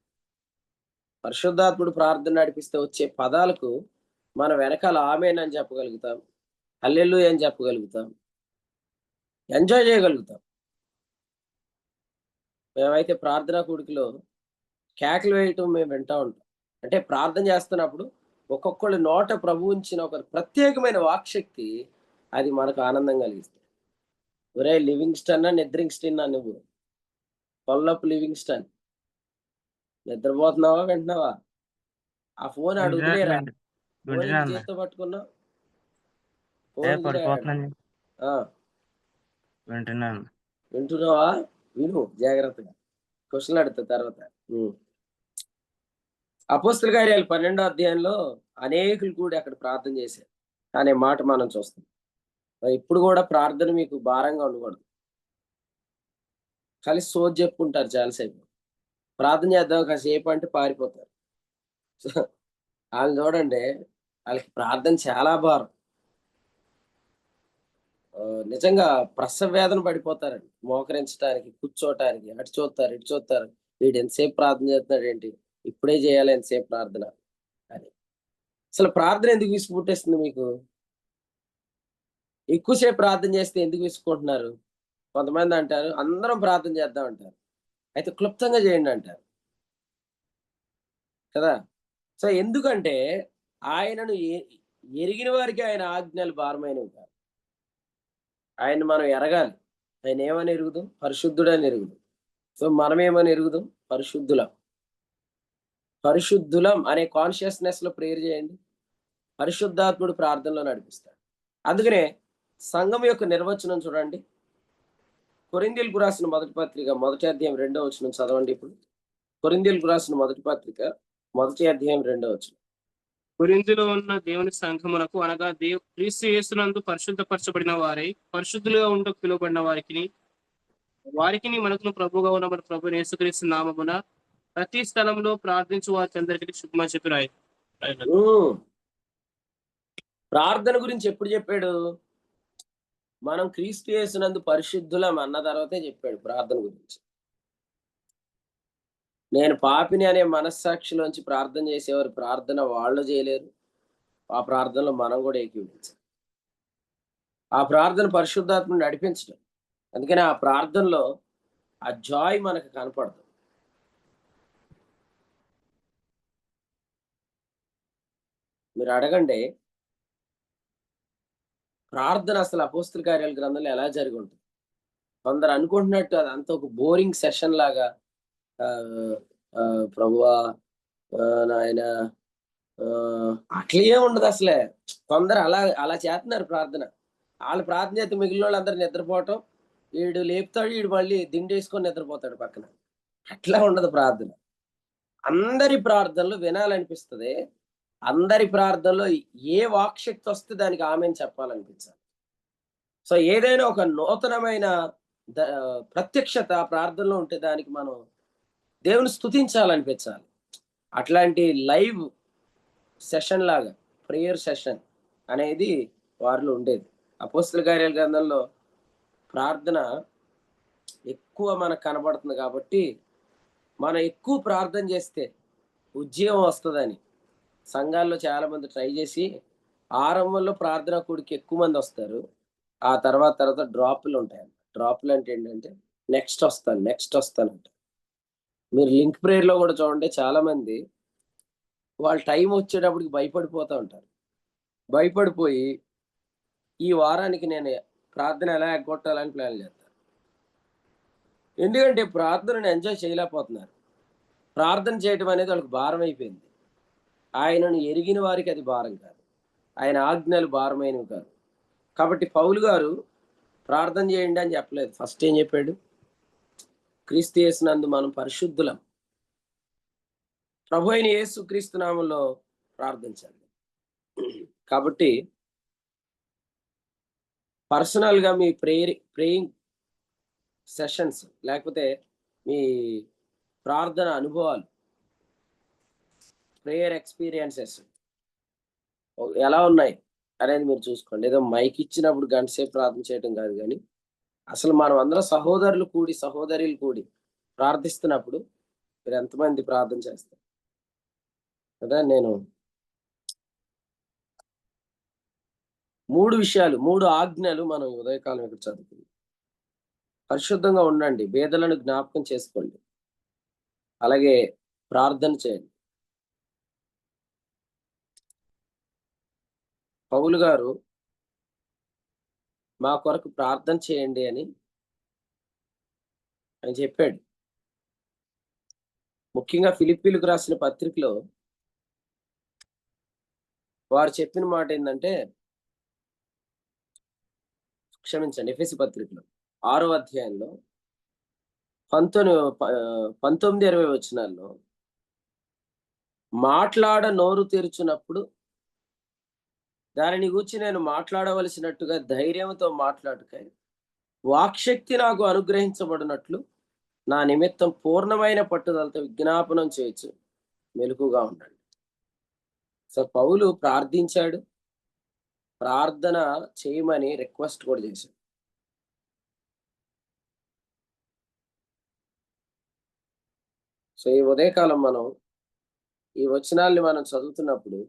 పరిశుద్ధాత్ముడు ప్రార్థన నడిపిస్తే వచ్చే పదాలకు మనం వెనకాల ఆమేన్ అని చెప్పగలుగుతాం, హల్లెలూయా అని చెప్పగలుగుతాం, ఎంజాయ్ చేయగలుగుతాం. మేమైతే ప్రార్థనా కూడికలో కేకలు వేయటం మేము వింటా ఉంటాం. అంటే ప్రార్థన చేస్తున్నప్పుడు ఒక్కొక్కళ్ళు నోట ప్రభు ఉంచిన ఒక ప్రత్యేకమైన వాక్శక్తి అది మనకు ఆనందం కలిగిస్తుంది. ఒరే లివింగ్స్టన్ నిద్రింగ్స్టన్ నువ్వు పొల్లపు లివింగ్స్టన్, నిద్రపోతున్నావా వింటున్నావా? ఆ ఫోన్ ఆడు వదిలేరా. ఫోన్ చేతితో పట్టుకున్నావు, వింటున్నావా? విను జాగ్రత్తగా, క్వశ్చన్ అడుగుతా తర్వాత. అపోస్తల కార్యాలు 12వ అధ్యాయంలో అనేకులు కూడా అక్కడ ప్రార్థన చేశారు అనే మాట మనం చూస్తాం. ఇప్పుడు కూడా ప్రార్థన మీకు భారంగా ఉండకూడదు. కలిసి సోది చెప్పుకుంటారు చాలాసేపు, ప్రార్థన చేద్దాం కాసేపు అంటే పారిపోతారు. వాళ్ళు చూడండి, వాళ్ళకి ప్రార్థన చాలా భారం. నిజంగా ప్రసవ వేదన పడిపోతారండి. మోకరించడానికి, కూర్చోటానికి, అటు చూస్తారు, ఇటు చూస్తారు. వీడు ఎంతసేపు ప్రార్థన చేస్తున్నాడు ఏంటి? ఇప్పుడే చేయాలి ఎంతసేపు ప్రార్థన అని. అసలు ప్రార్థన ఎందుకు విసుగు పుట్టేస్తుంది మీకు? ఎక్కువసేపు ప్రార్థన చేస్తే ఎందుకు విసుక్కుంటున్నారు? కొంతమంది అంటారు, అందరం ప్రార్థన చేద్దాం అంటారు. అయితే క్లుప్తంగా చేయండి అంటారు కదా! సో, ఎందుకంటే ఆయనను ఎరిగిన వారికి ఆయన ఆజ్ఞలు భారమైనవి కాదు. ఆయన్ని మనం ఎరగాలి. ఆయన ఏమని ఎరుగుదాం? పరిశుద్ధుడని ఎరుగుదాం. సో, మనమేమని ఎరుగుదాం? పరిశుద్ధులం. పరిశుద్ధులం అనే కాన్షియస్‌నెస్‌లో ప్రేయర్ చేయండి. పరిశుద్ధాత్ముడు ప్రార్థనలో నడిపిస్తాడు. అందుకనే సంఘం యొక్క నిర్వచనం చూడండి. కొరింథీయులకు రాసిన మొదటి పత్రిక మొదటి అధ్యాయం 2వ వచనం చదవండి ఇప్పుడు. కొరింథీయులకు రాసిన మొదటి పత్రిక మొదటి అధ్యాయం 2వ వచనం. కొరింథీలో ఉన్న దేవుని సంఘమునకు అనగా క్రీస్తు యేసునందు పరిశుద్ధపరచబడిన వారై పరిశుద్ధులుగా ఉండకు పిలువబడిన వారికి మనకును ప్రభువుగా ఉన్న మన ప్రభు యేసుక్రీస్తు నామమున ప్రతి స్థలంలో ప్రార్థించు వారికి అందరికీ శుభమని చెప్పి రాయి. ప్రార్థన గురించి ఎప్పుడు చెప్పాడు? మనం క్రీస్తు యేసునందు పరిశుద్ధులం అన్న తర్వాతే చెప్పాడు ప్రార్థన గురించి. నేను పాపిని అనే మనస్సాక్షిలోంచి ప్రార్థన చేసేవారు ప్రార్థన వాళ్ళు చేయలేరు. ఆ ప్రార్థనలో మనం కూడా ఏకీభవించాలి. ఆ ప్రార్థన పరిశుద్ధాత్మను నడిపించడం. అందుకని ఆ ప్రార్థనలో ఆ జాయ్ మనకు కనపడదు. మీరు అడగండి, ప్రార్థన అసలు అపోస్తల కార్యాల గ్రంథంలో ఎలా జరిగి ఉంటుంది? కొందరు అనుకుంటున్నట్టు అదంతా ఒక బోరింగ్ సెషన్ లాగా ప్రభువా నాయన అట్లా ఏముండదు అసలే. కొందరు అలా అలా చేస్తున్నారు ప్రార్థన. వాళ్ళు ప్రార్థన చేస్తే మిగిలిన వాళ్ళు అందరు నిద్రపోవటం, వీడు లేపుతాడు, వీడు మళ్ళీ దిండేసుకొని నిద్రపోతాడు పక్కన. అట్లా ఉండదు ప్రార్థన. అందరి ప్రార్థనలు వినాలనిపిస్తుంది. అందరి ప్రార్థనలో ఏ వాక్శక్తి వస్తే దానికి ఆమెను చెప్పాలనిపించాలి. సో ఏదైనా ఒక నూతనమైన ప్రత్యక్షత ప్రార్థనలో ఉంటే దానికి మనం దేవుని స్తుతించాలనిపించాలి. అట్లాంటి లైవ్ సెషన్ లాగా ప్రేయర్ సెషన్ అనేది వారిలో ఉండేది. అపోస్తల కార్యాల గ్రంథంలో ప్రార్థన ఎక్కువ మనకు కనబడుతుంది కాబట్టి మనం ఎక్కువ ప్రార్థన చేస్తే ఉద్యోగం వస్తుందని సంఘాల్లో చాలా మంది ట్రై చేసి ఆరంభంలో ప్రార్థన కూడికి ఎక్కువ మంది వస్తారు. ఆ తర్వాత డ్రాపులు ఉంటాయి. డ్రాపులు అంటే ఏంటంటే నెక్స్ట్ వస్తానంట. మీరు లింక్ ప్రేయర్లో కూడా చూడండి, చాలా మంది వాళ్ళ టైం వచ్చేటప్పటికి భయపడిపోతూ ఉంటారు. భయపడిపోయి ఈ వారానికి నేను ప్రార్థన ఎలా ఎగ్గొట్టాలని ప్లాన్ చేస్తారు. ఎందుకంటే ప్రార్థనను ఎంజాయ్ చేయలేకపోతున్నారు. ప్రార్థన చేయటం అనేది వాళ్ళకి భారం అయిపోయింది. ఆయనను ఎరిగిన వారికి అది భారం కాదు. ఆయన ఆజ్ఞలు భారమైనవి కాదు. కాబట్టి పౌలు గారు ప్రార్థన చేయండి అని చెప్పలేదు. ఫస్ట్ ఏం చెప్పాడు? క్రీస్తు యేసునందు మనం పరిశుద్ధులం. ప్రభు అయిన యేసు క్రీస్తు నామంలో ప్రార్థించండి. కాబట్టి పర్సనల్గా మీ ప్రేయింగ్ సెషన్స్ లేకపోతే మీ ప్రార్థన అనుభవాలు, ప్రేయర్ ఎక్స్పీరియన్సెస్ ఎలా ఉన్నాయి అనేది మీరు చూసుకోండి. ఏదో మైక్ ఇచ్చినప్పుడు గంట సేపు ప్రార్థన చేయడం కాదు, కానీ అసలు మనం అందరం సహోదరులు కూడి ప్రార్థిస్తున్నప్పుడు మీరు ఎంతమంది ప్రార్థన చేస్తారు కదా? నేను 3 ఆజ్ఞలు మనం ఉదయకాలం ఇక్కడ చదువుకుంది. పరిశుద్ధంగా ఉండండి, భేదలను జ్ఞాపకం చేసుకోండి, అలాగే ప్రార్థన చేయండి. పౌలు గారు మా కొరకు ప్రార్థన చేయండి అని ఆయన చెప్పాడు. ముఖ్యంగా ఫిలిప్పీలకు రాసిన పత్రికలో వారు చెప్పిన మాట ఏంటంటే, క్షమించండి, ఎఫెసీ పత్రికలో 6వ అధ్యాయంలో 19-20 వచనాల్లో మాట్లాడ నోరు తెరుచున్నప్పుడు దానిని గూర్చి నేను మాట్లాడవలసినట్టుగా ధైర్యంతో మాట్లాడుకై వాక్శక్తి నాకు అనుగ్రహించబడినట్లు నా నిమిత్తం పూర్ణమైన పట్టుదలతో విజ్ఞాపనం చేయొచ్చు, మెలకుగా ఉండండి. సో పౌలు ప్రార్థించాడు, ప్రార్థన చేయమని రిక్వెస్ట్ కూడా చేశాడు. సో ఈ ఉదయకాలం మనం ఈ వచనాల్ని మనం చదువుతున్నప్పుడు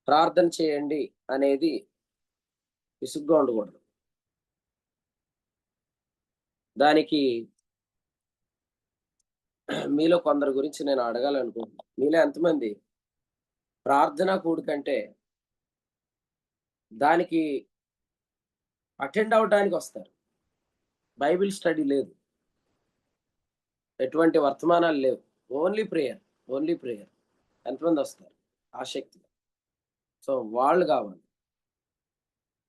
ప్రార్థన చేయండి అనేది విసుగ్గా ఉండకూడదు. దానికి మీలో కొందరి గురించి నేను అడగాలనుకుంటున్నాను. మీలో ఎంతమంది ప్రార్థనా కూడికంటే దానికి అటెండ్ అవడానికి వస్తారు? బైబిల్ స్టడీ లేదు, ఎటువంటి వర్తమానాలు లేవు, ఓన్లీ ప్రేయర్. ఎంతమంది వస్తారు ఆసక్తిగా? సో వాళ్ళు కావాలి.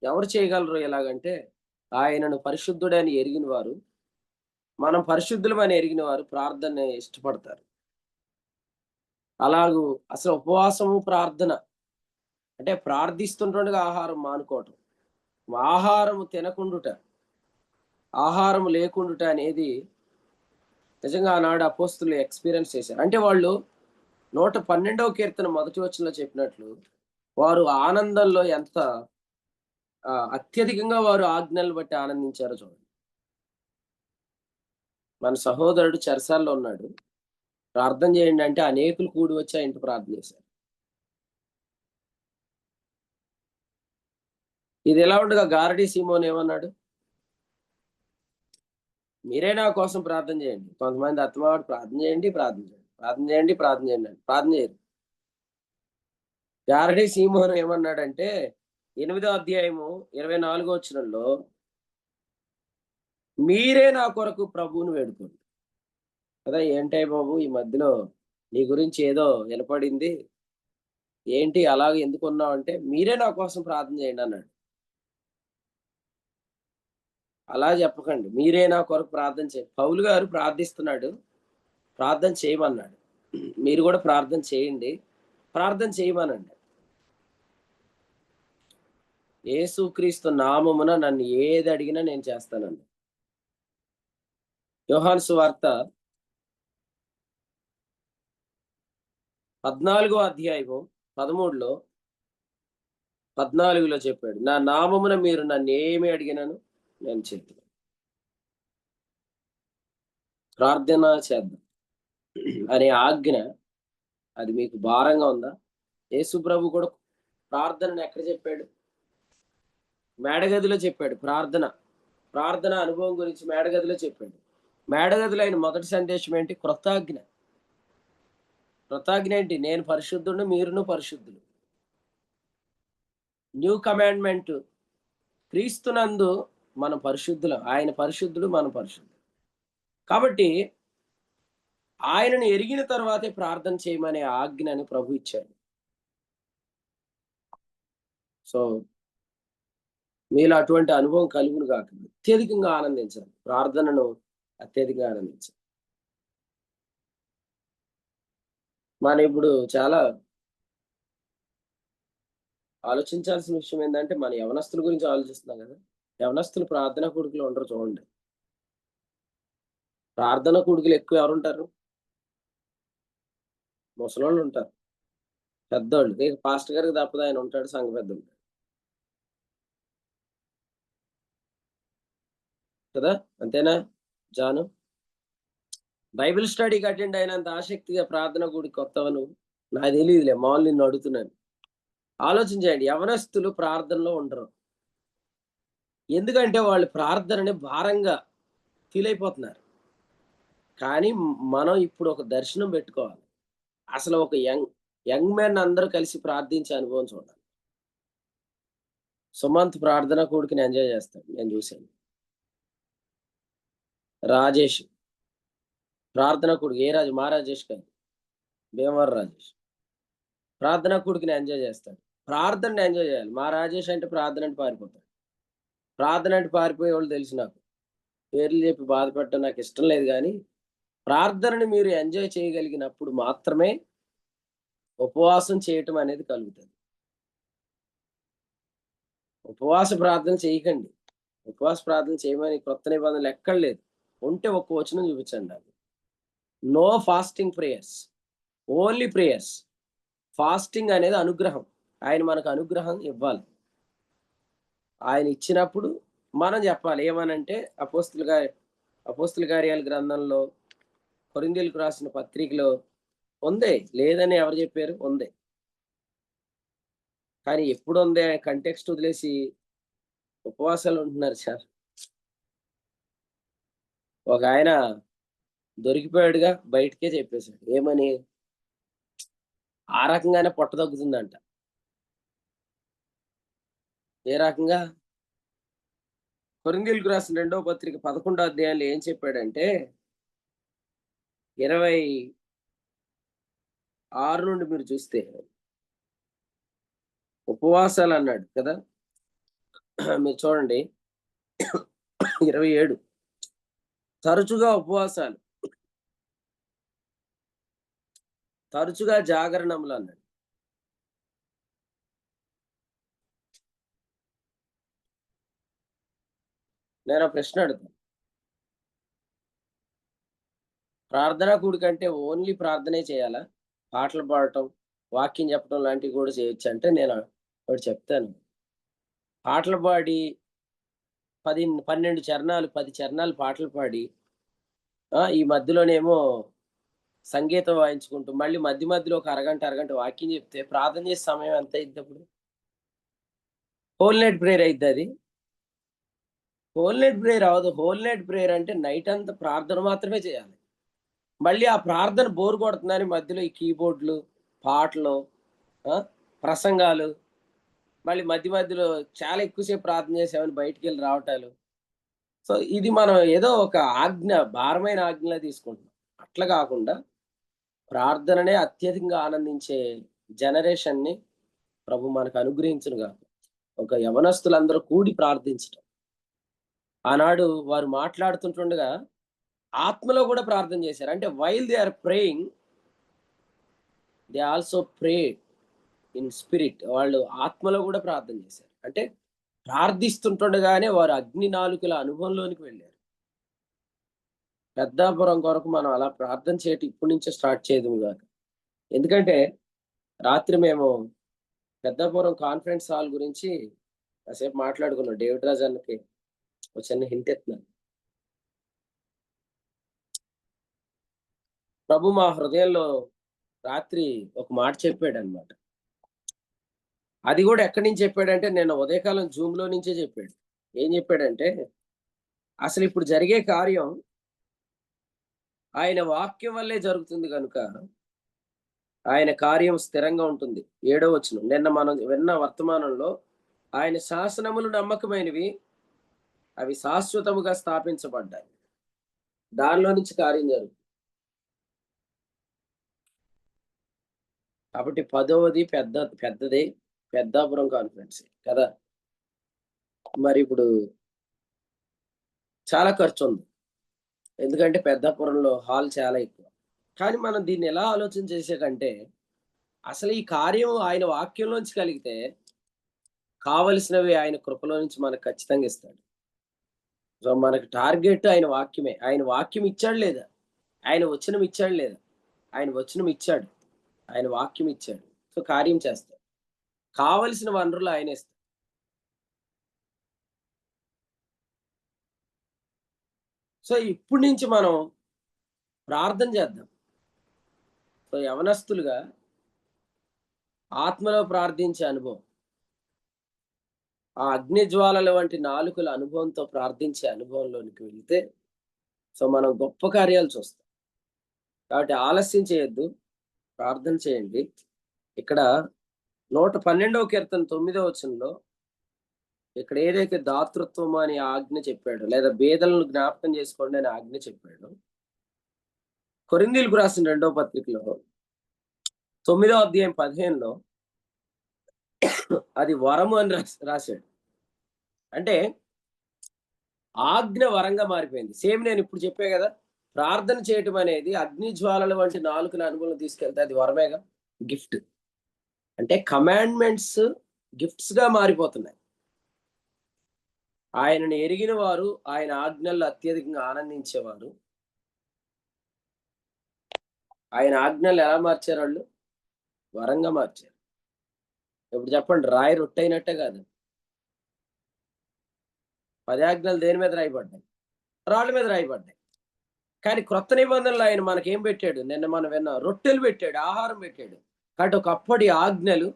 ఎవరు చేయగలరు ఎలాగంటే, ఆయనను పరిశుద్ధుడని ఎరిగిన వారు, మనం పరిశుద్ధులమని ఎరిగిన వారు ప్రార్థన ఇష్టపడతారు. అలాగూ అసలు ఉపవాసము ప్రార్థన అంటే ప్రార్థిస్తుండగా ఆహారం మానుకోవటం, ఆహారము తినకుండుట, ఆహారం లేకుండుట అనేది నిజంగా ఆనాడు అపోస్తులు ఎక్స్పీరియన్స్ చేశారు. అంటే వాళ్ళు 112వ కీర్తన మొదటి వచనంలో చెప్పినట్లు వారు ఆనందంలో ఎంత అత్యధికంగా వారు ఆజ్ఞలను బట్టి ఆనందించారో చూడండి. మన సహోదరుడు చెరసాల్లో ఉన్నాడు, ప్రార్థన చేయండి అంటే అనేకులు కూడి వచ్చి ఆ ఇంటి ప్రార్థన చేశారు. ఇది ఎలా ఉండగా గారడీ సీమోన్ ఏమన్నాడు? మీరే నా కోసం ప్రార్థన చేయండి. కొంతమంది అత్తమావాడు ప్రార్థన చేయండి అని ప్రార్థన చేయరు. గారడీ సీమోన్ ఏమన్నాడంటే 8వ అధ్యాయము 24వ వచనంలో, మీరే నా కొరకు ప్రభువును వేడుకోండి. కదా, ఏంటయ్య బాబు ఈ మధ్యలో నీ గురించి ఏదో వినపడింది, ఏంటి అలాగే ఎందుకు ఉన్నావు అంటే, మీరే నా కోసం ప్రార్థన చేయండి అన్నాడు. అలా చెప్పకండి, మీరే నా కొరకు ప్రార్థన చేయండి. పౌలు గారు ప్రార్థిస్తున్నాడు, ప్రార్థన చేయమన్నాడు. మీరు కూడా ప్రార్థన చేయండి, ప్రార్థన చేయమనండి. యేసుక్రీస్తు నామమున నన్ను ఏది అడిగినా నేను చేస్తానండి. యోహాను సువార్త 14వ అధ్యాయము 13లో 14లో చెప్పాడు, నా నామమున మీరు నన్ను ఏమి అడిగినాను నేను చేస్తాను. ప్రార్థన చేద్దాం అనే ఆజ్ఞ అది మీకు భారంగా ఉందా? యేసు ప్రభు కూడా ప్రార్థనను ఎక్కడ చెప్పాడు? మేడగదిలో చెప్పాడు. ప్రార్థన అనుభవం గురించి మేడగదిలో చెప్పాడు. మేడగదిలో ఆయన మొదటి సందేశం ఏంటి? కృతజ్ఞ ఏంటి? నేను పరిశుద్ధుడు, మీరును పరిశుద్ధులు. న్యూ కమాండ్మెంట్, క్రీస్తునందు మనం పరిశుద్ధులు, ఆయన పరిశుద్ధుడు, మనం పరిశుద్ధులు. కాబట్టి ఆయనను ఎరిగిన తర్వాతే ప్రార్థన చేయమనే ఆజ్ఞని ప్రభు ఇచ్చాడు. సో మీలో అటువంటి అనుభవం కలుగును కాక అత్యధికంగా ఆనందించాలి, ప్రార్థనను అత్యధికంగా ఆనందించాలి. మనం ఇప్పుడు చాలా ఆలోచించాల్సిన విషయం ఏంటంటే, మన యవనస్తుల గురించి ఆలోచిస్తున్నాం కదా. యవనస్తులు ప్రార్థనా కూడికలు ఉండరు. చూడండి, ప్రార్థనా కూడికలు ఎక్కువ ఎవరుంటారు? ముసలోళ్ళు ఉంటారు, పెద్దోళ్ళు. పాస్టర్ గారికి తప్పదు, ఆయన ఉంటాడు, సంఘ పెద్ద ఉంటాడు కదా, అంతేనా? జాను, బైబిల్ స్టడీకి అటెండ్ అయినంత ఆసక్తిగా ప్రార్థన కూడికి కొత్తవ నువ్వు? నాకు తెలియదులే, మామూలు నిన్ను అడుగుతున్నాను. ఆలోచించండి, యవనస్తులు ప్రార్థనలో ఉండరు. ఎందుకంటే వాళ్ళు ప్రార్థనని భారంగా ఫీల్ అయిపోతున్నారు. కానీ మనం ఇప్పుడు ఒక దర్శనం పెట్టుకోవాలి. అసలు ఒక యంగ్ మెన్ అందరూ కలిసి ప్రార్థించే అనుభవం చూడాలి. సుమంత్ ప్రార్థన కూడికి ఎంజాయ్ చేస్తాడు, నేను చూశాను. రాజేష్ ప్రార్థన కూడికి, ఏ రాజు? మా రాజేష్ కాదు, భీమవరం రాజేష్ ప్రార్థన కూడికి ఎంజాయ్ చేస్తాడు. ప్రార్థనని ఎంజాయ్ చేయాలి. మా రాజేష్ అంటే ప్రార్థన అంటే పారిపోతాడు. ప్రార్థన అంటే పారిపోయే వాళ్ళు తెలుసు నాకు, పేర్లు చెప్పి బాధపడటం నాకు ఇష్టం లేదు. కానీ ప్రార్థనని మీరు ఎంజాయ్ చేయగలిగినప్పుడు మాత్రమే ఉపవాసం చేయటం అనేది కలుగుతుంది. ఉపవాస ప్రార్థన చేయకండి. ఉపవాస ప్రార్థన చేయమని కొత్త నిబంధనలు ఎక్కడ లేదు. ఉంటే ఒక్క వచనం చూపించండి నాకు. No fasting prayers, only prayers. Fasting అనేది అనుగ్రహం, ఆయన మనకు అనుగ్రహం ఇవ్వాలి. ఆయన ఇచ్చినప్పుడు మనం చెప్పాలి. ఏమనంటే అపోస్తుల కార్యాల గ్రంథంలో, కొరింథీయులకు రాసిన పత్రికలో ఉంది. లేదని ఎవరు చెప్పారు? ఉంది. కానీ ఎప్పుడు ఉంది కంటెక్స్ట్ వదిలేసి ఉపవాసాలు ఉంటున్నారు సార్. ఒక ఆయన దొరికిపోయాడుగా, బయటకే చెప్పేశాడు. ఏమని? ఆ రకంగానే పొట్ట తగ్గుతుందంట. ఏ రకంగా? కొరింథీయులకు రాసిన 2వ పత్రిక 11వ అధ్యాయంలో ఏం చెప్పాడంటే 26 నుండి మీరు చూస్తే ఉపవాసాలు అన్నాడు కదా. మీరు చూడండి 27 తరచుగా ఉపవాసాలు, తరచుగా జాగరణములు అన్నాడు. నేను ప్రశ్న అడుగుతాను. ప్రార్థనా కూడికంటే ఓన్లీ ప్రార్థనే చేయాలా? పాటలు పాడటం, వాక్యం చెప్పడం లాంటివి కూడా చేయొచ్చు అంటే నేను ఒకటి చెప్తాను. పాటలు పాడి 12 చరణాలు 10 చరణాలు పాటలు పాడి ఈ మధ్యలోనేమో సంగీతం వాయించుకుంటూ మళ్ళీ మధ్యలో ఒక అరగంట వాక్యం చెప్తే ప్రార్థన చేసే సమయం ఎంత అయింది? అప్పుడు హోల్ నైట్ ప్రేయర్ అయిద్ది. అది హోల్ నైట్ ప్రేయర్ అవ్వదు. హోల్ నైట్ ప్రేయర్ అంటే నైట్ అంతా ప్రార్థన మాత్రమే చేయాలి. మళ్ళీ ఆ ప్రార్థన బోర్ కొడుతుందని మధ్యలో ఈ కీబోర్డ్లు, పాటలు, ప్రసంగాలు, మళ్ళీ మధ్యలో చాలా ఎక్కువసేపు ప్రార్థన చేసామని బయటికి వెళ్ళి రావటాలు. సో ఇది మనం ఏదో ఒక ఆజ్ఞ, భారమైన ఆజ్ఞలా తీసుకుంటున్నాం. అట్లా కాకుండా ప్రార్థననే అత్యధికంగా ఆనందించే జనరేషన్ని ప్రభు మనకు అనుగ్రహించునుగా. ఒక యవనస్తులందరూ కూడి ప్రార్థించటం. ఆనాడు వారు మాట్లాడుతుంటుండగా ఆత్మలో కూడా ప్రార్థన చేశారు. అంటే while they are praying, they also pray in spirit. వాళ్ళు ఆత్మలో కూడా ప్రార్థన చేశారు. అంటే ప్రార్థిస్తుంటుండగానే వారు అగ్ని నాలుకల అనుభవంలోనికి వెళ్ళారు. పెద్దాపురం కొరకు మనం అలా ప్రార్థన చేయటం ఇప్పటి నుంచే స్టార్ట్ చేయదు కాక. ఎందుకంటే రాత్రి మేము పెద్దాపురం కాన్ఫరెన్స్ హాల్ గురించి కాసేపు మాట్లాడుకున్నాం. డేవిడ్ రాజ్ అన్నకి ఒక చిన్న హింట్ ఎత్తున్నాను. ప్రభు మా హృదయంలో రాత్రి ఒక మాట చెప్పాడు అనమాట. అది కూడా ఎక్కడి నుంచి చెప్పాడంటే నేను ఉదయకాలం జూమ్లో నుంచే చెప్పాడు. ఏం చెప్పాడంటే అసలు ఇప్పుడు జరిగే కార్యం ఆయన వాక్యం వల్లే జరుగుతుంది కనుక ఆయన కార్యం స్థిరంగా ఉంటుంది. 7వ వచనం నిన్న మనం విన్న వర్తమానంలో ఆయన శాసనములు నమ్మకమైనవి, అవి శాశ్వతముగా స్థాపించబడ్డాయి. దానిలో నుంచి కార్యం జరుగుతుంది. కాబట్టి 10వది పెద్దది పెద్దాపురం కాన్ఫరెన్స్ కదా. మరి ఇప్పుడు చాలా ఖర్చు ఉంది. ఎందుకంటే పెద్దాపురంలో హాల్ చాలా ఎక్కువ. కానీ మనం దీన్ని ఎలా ఆలోచన చేసేకంటే అసలు ఈ కార్యం ఆయన వాక్యంలోంచి కలిగితే కావలసినవి ఆయన కృపలో నుంచి మనకు ఖచ్చితంగా ఇస్తాడు. సో మనకు టార్గెట్ ఆయన వాక్యమే. ఆయన వాక్యం ఇచ్చాడు లేదా? ఆయన వచనం ఇచ్చాడు లేదా? ఆయన వచనం ఇచ్చాడు, ఆయన వాక్యం ఇచ్చాడు. సో కార్యం చేస్తాడు. కావలసిన వనరులు ఆయన ఇస్తాడు. సో ఇప్పటి నుంచి మనం ప్రార్థన చేద్దాం. సో యవనస్తులుగా ఆత్మలో ప్రార్థించే అనుభవం, ఆ అగ్ని జ్వాలల వంటి నాలుకల అనుభవంతో ప్రార్థించే అనుభవంలోనికి వెళితే సో మనం గొప్ప కార్యాలు చూస్తాం. కాబట్టి ఆలస్యం చేయొద్దు, ప్రార్థన చేయండి. ఇక్కడ 112వ కీర్తన 9వ వచనంలో ఇక్కడ ఏదైతే దాతృత్వం అని ఆజ్ఞ చెప్పాడు, లేదా బేదలను జ్ఞాపకం చేసుకోండి అని ఆజ్ఞ చెప్పాడు, కొరింథీయులకు రాసిన 2వ పత్రికలో 9వ అధ్యాయం 15లో అది వరము అని రాశాడు. అంటే ఆజ్ఞ వరంగా మారిపోయింది. సేమ్ నేను ఇప్పుడు చెప్పే కదా, ప్రార్థన చేయటం అనేది అగ్ని జ్వాలల వంటి నాలుకల అనుభవం తీసుకెళ్తే అది వరమేగా, గిఫ్ట్. అంటే కమాండ్మెంట్స్ గిఫ్ట్స్ గా మారిపోతున్నాయి. ఆయనను ఎరిగిన వారు, ఆయన ఆజ్ఞల్లో అత్యధికంగా ఆనందించేవారు. ఆయన ఆజ్ఞలు ఎలా మార్చారు? వాళ్ళు వరంగా మార్చారు. ఇప్పుడు చెప్పండి, రాయి రొట్టె అయినట్టే కాదు. 10 ఆజ్ఞలు దేని మీద రాయబడ్డాయి? రాళ్ళ మీద రాయబడ్డాయి. కానీ క్రొత్త నిబంధనలో ఆయన మనకేం పెట్టాడు? నిన్న మనం విన్నాం, రొట్టెలు పెట్టాడు, ఆహారం పెట్టాడు. కాబట్టి ఒకప్పటి ఆజ్ఞలు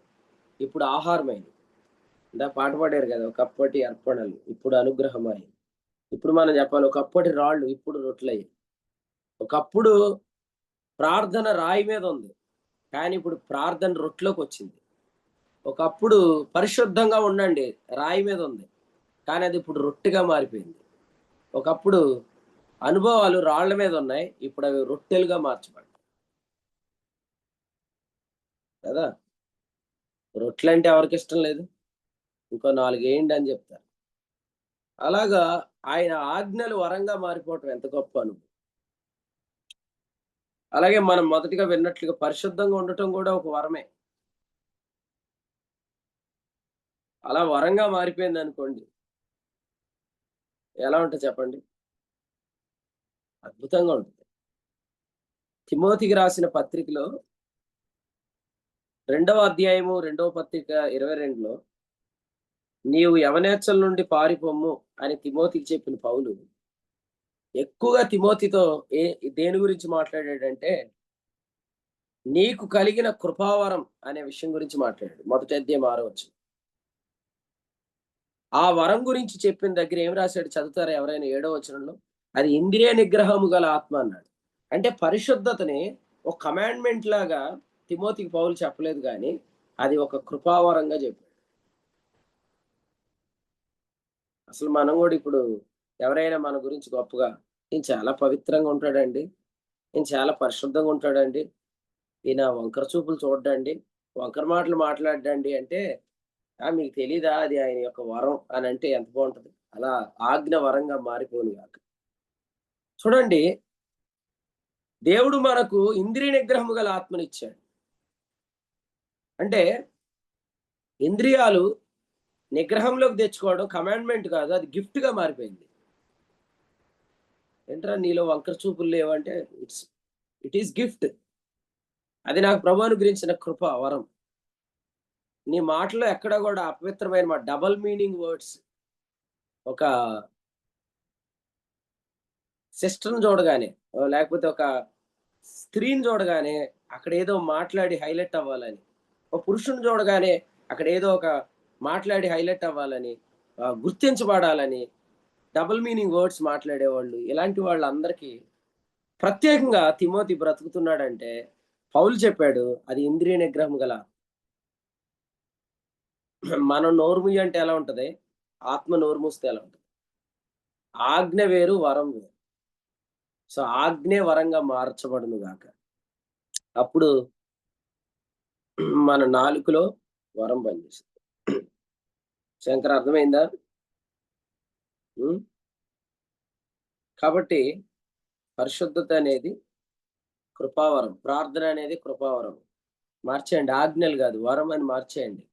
ఇప్పుడు ఆహారమైనవి. ఇందాక పాట పాడారు కదా, ఒకప్పటి అర్పణలు ఇప్పుడు అనుగ్రహమై. ఇప్పుడు మనం చెప్పాలి, ఒకప్పటి రాళ్ళు ఇప్పుడు రొట్టెలయ్యాయి. ఒకప్పుడు ప్రార్థన రాయి మీద ఉంది, కానీ ఇప్పుడు ప్రార్థన రొట్టెలోకి వచ్చింది. ఒకప్పుడు పరిశుద్ధంగా ఉండండి రాయి మీద ఉంది, కానీ అది ఇప్పుడు రొట్టెగా మారిపోయింది. ఒకప్పుడు అనుభవాలు రాళ్ల మీద ఉన్నాయి, ఇప్పుడు అవి రొట్టెలుగా మార్చబడ్డాయి కదా. రొట్టెలు అంటే ఎవరికి ఇష్టం లేదు? ఇంకో 4 వేయండి అని చెప్తారు. అలాగా ఆయన ఆజ్ఞలు వరంగా మారిపోవటం ఎంత గొప్ప అనుభవం. అలాగే మనం మొదటిగా విన్నట్లుగా పరిశుద్ధంగా ఉండటం కూడా ఒక వరమే. అలా వరంగా మారిపోయింది అనుకోండి, ఎలా ఉంటుంది చెప్పండి? అద్భుతంగా ఉంటుంది. తిమోతికి రాసిన పత్రికలో 2వ అధ్యాయము 2వ పత్రిక 22లో నీవు యవనేచ్చల నుండి పారిపోమ్ము అని తిమోతికి చెప్పిన పౌలు ఎక్కువగా తిమోతితో దేని గురించి మాట్లాడాడంటే, నీకు కలిగిన కృపావరం అనే విషయం గురించి మాట్లాడాడు. మొదటి అధ్యాయం 6వ వచనం. ఆ వరం గురించి చెప్పిన దగ్గర ఏం రాశాడు చదువుతారా ఎవరైనా? 7వ వచనంలో, అది ఇంద్రియ నిగ్రహము గల ఆత్మ అన్నాడు. అంటే పరిశుద్ధతని ఒక కమాండ్మెంట్ లాగా తిమోతికి పౌలు చెప్పలేదు, కానీ అది ఒక కృపావరంగా చెప్పాడు. అసలు మనం కూడా ఇప్పుడు ఎవరైనా మన గురించి గొప్పగా, ఈయన చాలా పవిత్రంగా ఉంటాడండి, ఈయన చాలా పరిశుద్ధంగా ఉంటాడండి, ఈయన వంకర చూపులు చూడండి, వంకర మాటలు మాట్లాడండి అంటే, మీకు తెలీదా అది ఆయన యొక్క వరం అని అంటే ఎంత బాగుంటది. అలా ఆజ్ఞ వరంగా మారిపోను కాక. చూడండి, దేవుడు మనకు ఇంద్రియ నిగ్రహము గల ఆత్మనిచ్చాడు. అంటే ఇంద్రియాలు నిగ్రహంలోకి తెచ్చుకోవడం కమాండ్మెంట్ కాదు, అది గిఫ్ట్ గా మారిపోయింది. ఏంట్రా నీలో వంకర చూపులు లేవంటే, ఇట్ ఈస్ గిఫ్ట్. అది నాకు ప్రభువును అనుగ్రహించిన కృప, వరం. నీ మాటలో ఎక్కడ కూడా అపవిత్రమైన డబల్ మీనింగ్ వర్డ్స్, ఒక సిస్టర్ని చూడగానే లేకపోతే ఒక స్త్రీని చూడగానే అక్కడ ఏదో మాట్లాడి హైలైట్ అవ్వాలని, ఒక పురుషుని చూడగానే అక్కడ ఏదో ఒక మాట్లాడి హైలైట్ అవ్వాలని, గుర్తించబడాలని డబుల్ మీనింగ్ వర్డ్స్ మాట్లాడేవాళ్ళు, ఇలాంటి వాళ్ళందరికీ ప్రత్యేకంగా తిమోతి బ్రతుకుతున్నాడంటే పౌలు చెప్పాడు అది ఇంద్రియ నిగ్రహం గల. మనం నోరు మూయి అంటే ఎలా ఉంటది? ఆత్మ నోరు మూస్తే ఎలా ఉంటుంది? ఆజ్ఞ వేరు, వరం వేరు. సో ఆజ్ఞే వరంగా మార్చబడును గాక. అప్పుడు మన నాలుకలో వరం పనిచేస్తుంది. శంకర్ అర్థమైందా? కాబట్టి పరిశుద్ధత అనేది కృపావరం, ప్రార్థన అనేది కృపావరం. మార్చేయండి, ఆజ్ఞలు కాదు వరం అని మార్చేయండి.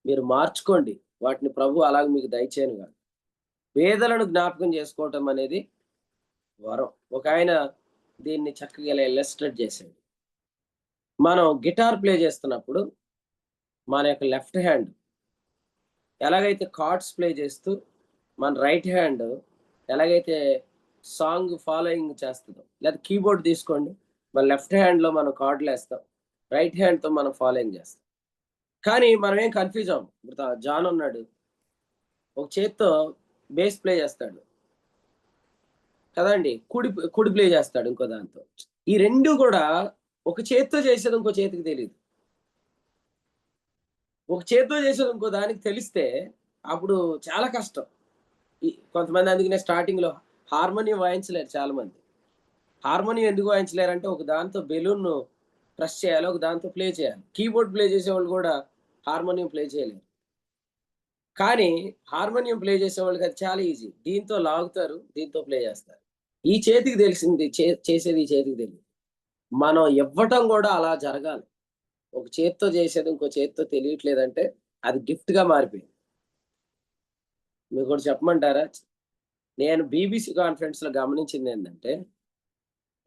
మీరు మార్చుకోండి వాటిని, ప్రభు అలాగే మీకు దయచేయను కాదు. వేదలను జ్ఞాపకం చేసుకోవటం అనేది వరం. ఒక ఆయన దీన్ని చక్కగా ఇలస్ట్రేట్ చేశాడు. మనం గిటార్ ప్లే చేస్తున్నప్పుడు మన యొక్క లెఫ్ట్ హ్యాండ్ ఎలాగైతే కార్డ్స్ ప్లే చేస్తూ, మన రైట్ హ్యాండ్ ఎలాగైతే సాంగ్ ఫాలోయింగ్ చేస్తుందో, లేదా కీబోర్డ్ తీసుకోండి, మన లెఫ్ట్ హ్యాండ్లో మనం కార్డులు వేస్తాం, రైట్ హ్యాండ్తో మనం ఫాలోయింగ్ చేస్తాం. కానీ మనం ఏం కన్ఫ్యూజ్ అవ్వం. ఇప్పుడు జాన్ ఉన్నాడు, ఒక చేత్తో బేస్ ప్లే చేస్తాడు కదండి, కుడి ప్లే చేస్తాడు ఇంకో దాంతో. ఈ రెండు కూడా ఒక చేత్తో చేసేది ఇంకో చేతికి తెలియదు. ఒక చేత్తో చేసేది ఇంకో దానికి తెలిస్తే అప్పుడు చాలా కష్టం. కొంతమంది అందుకనే స్టార్టింగ్ లో హార్మోనియం వాయించలేరు చాలా మంది. హార్మోనియం ఎందుకు వాయించలేరంటే ఒక దాంతో బెలూన్ ప్రెస్ చేయాలి, ఒక దాంతో ప్లే చేయాలి. కీబోర్డ్ ప్లే చేసేవాళ్ళు కూడా హార్మోనియం ప్లే చేయలేరు. కానీ హార్మోనియం ప్లే చేసేవాళ్ళకి అది చాలా ఈజీ. దీంతో లాగుతారు, దీంతో ప్లే చేస్తారు. ఈ చేతికి తెలిసింది చేసేది, ఈ చేతికి తెలియదు. మనం ఇవ్వటం కూడా అలా జరగాలి. ఒక చేత్తో చేసేది ఇంకో చేత్తో తెలియట్లేదంటే అది గిఫ్ట్ గా మారిపోయింది. మీకు కూడా చెప్పమంటారా? నేను బీబీసీ కాన్ఫరెన్స్ లో గమనించింది ఏంటంటే,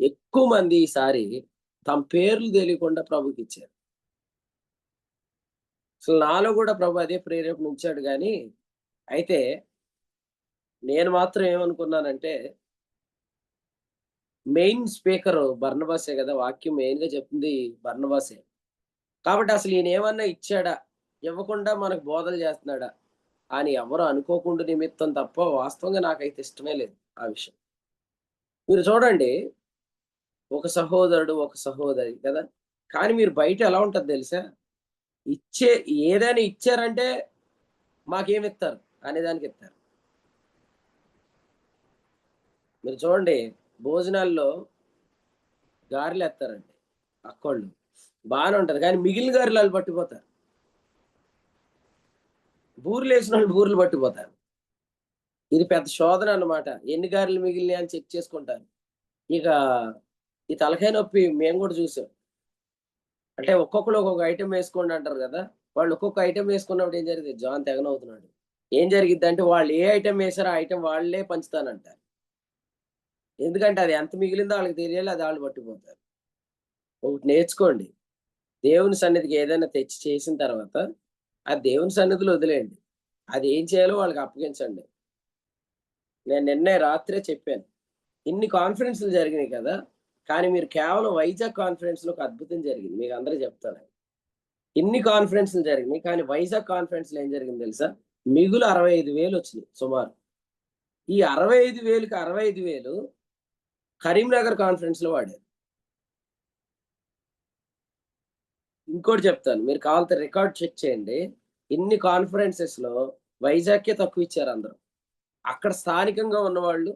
ఎక్కువ మంది ఈసారి తమ పేర్లు తెలియకుండా ప్రభుకి ఇచ్చారు. అసలు నాలో కూడా ప్రభు అదే ప్రేరేపణ ఉంచాడు. కానీ అయితే నేను మాత్రం ఏమనుకున్నానంటే, మెయిన్ స్పీకర్ బర్నబాసే కదా, వాక్యం మెయిన్ గా చెప్తుంది బర్నబాసే. కాబట్టి అసలు ఈయన ఏమన్నా ఇచ్చాడా, ఇవ్వకుండా మనకు బోధలు చేస్తున్నాడా అని ఎవరు అనుకోకుండా నిమిత్తం తప్ప వాస్తవంగా నాకైతే ఇష్టమే లేదు ఆ విషయం. మీరు చూడండి, ఒక సహోదరుడు ఒక సహోదరి కదా, కానీ మీరు బయట ఎలా ఉంటది తెలుసా? ఇచ్చే ఏదైనా ఇచ్చారంటే మాకేమి ఇస్తారు అనే దానికి ఇస్తారు. మీరు చూడండి, భోజనాల్లో గారెలు ఎత్తారండి అక్కోళ్ళు, బాగానే ఉంటది. కానీ మిగిలిన గారెలు వాళ్ళు పట్టిపోతారు. బూరెలు వేసిన వాళ్ళు బూరెలు పట్టిపోతారు. ఇది పెద్ద శోధన అన్నమాట. ఎన్ని గారెలు మిగిలినాయి అని చెక్ చేసుకుంటారు. ఇక ఈ తలకాయ నొప్పి మేము కూడా చూసాం. అంటే ఒక్కొక్కరు ఒక్కొక్క ఐటెం వేసుకోండి అంటారు కదా, వాళ్ళు ఒక్కొక్క ఐటెం వేసుకున్నప్పుడు ఏం జరిగింది, జాన్ తెగనవుతున్నాడు. ఏం జరిగిద్ది అంటే, వాళ్ళు ఏ ఐటెం వేసారో ఆ ఐటెం వాళ్ళే పంచుతానంటారు. ఎందుకంటే అది ఎంత మిగిలిందో వాళ్ళకి తెలియాలి, అది వాళ్ళు పట్టిపోతారు. ఒకటి నేర్చుకోండి, దేవుని సన్నిధికి ఏదైనా తెచ్చి చేసిన తర్వాత ఆ దేవుని సన్నిధిలో వదిలేయండి. అది ఏం చేయాలో వాళ్ళకి అప్పగించండి. నేను నిన్నే రాత్రే చెప్పాను, ఇన్ని కాన్ఫరెన్స్‌లు జరిగినాయి కదా, కానీ మీరు కేవలం వైజాగ్ కాన్ఫరెన్స్‌లో ఒక అద్భుతం జరిగింది. మీకు అందరికి చెప్తాను. ఇన్ని కాన్ఫరెన్స్‌లు జరిగినాయి, కానీ వైజాగ్ కాన్ఫరెన్స్‌లో ఏం జరిగింది తెలుసా? మిగులు 65,000 వచ్చినాయి సుమారు. ఈ 65,000కి 65,000 కరీంనగర్ కాన్ఫరెన్స్‌లో వాడారు. ఇంకోటి చెప్తాను, మీరు కావాలంటే రికార్డ్ చెక్ చేయండి. ఇన్ని కాన్ఫరెన్సెస్‌లో వైజాగ్‌కే తక్కువ ఇచ్చారు అందరూ. అక్కడ స్థానికంగా ఉన్నవాళ్ళు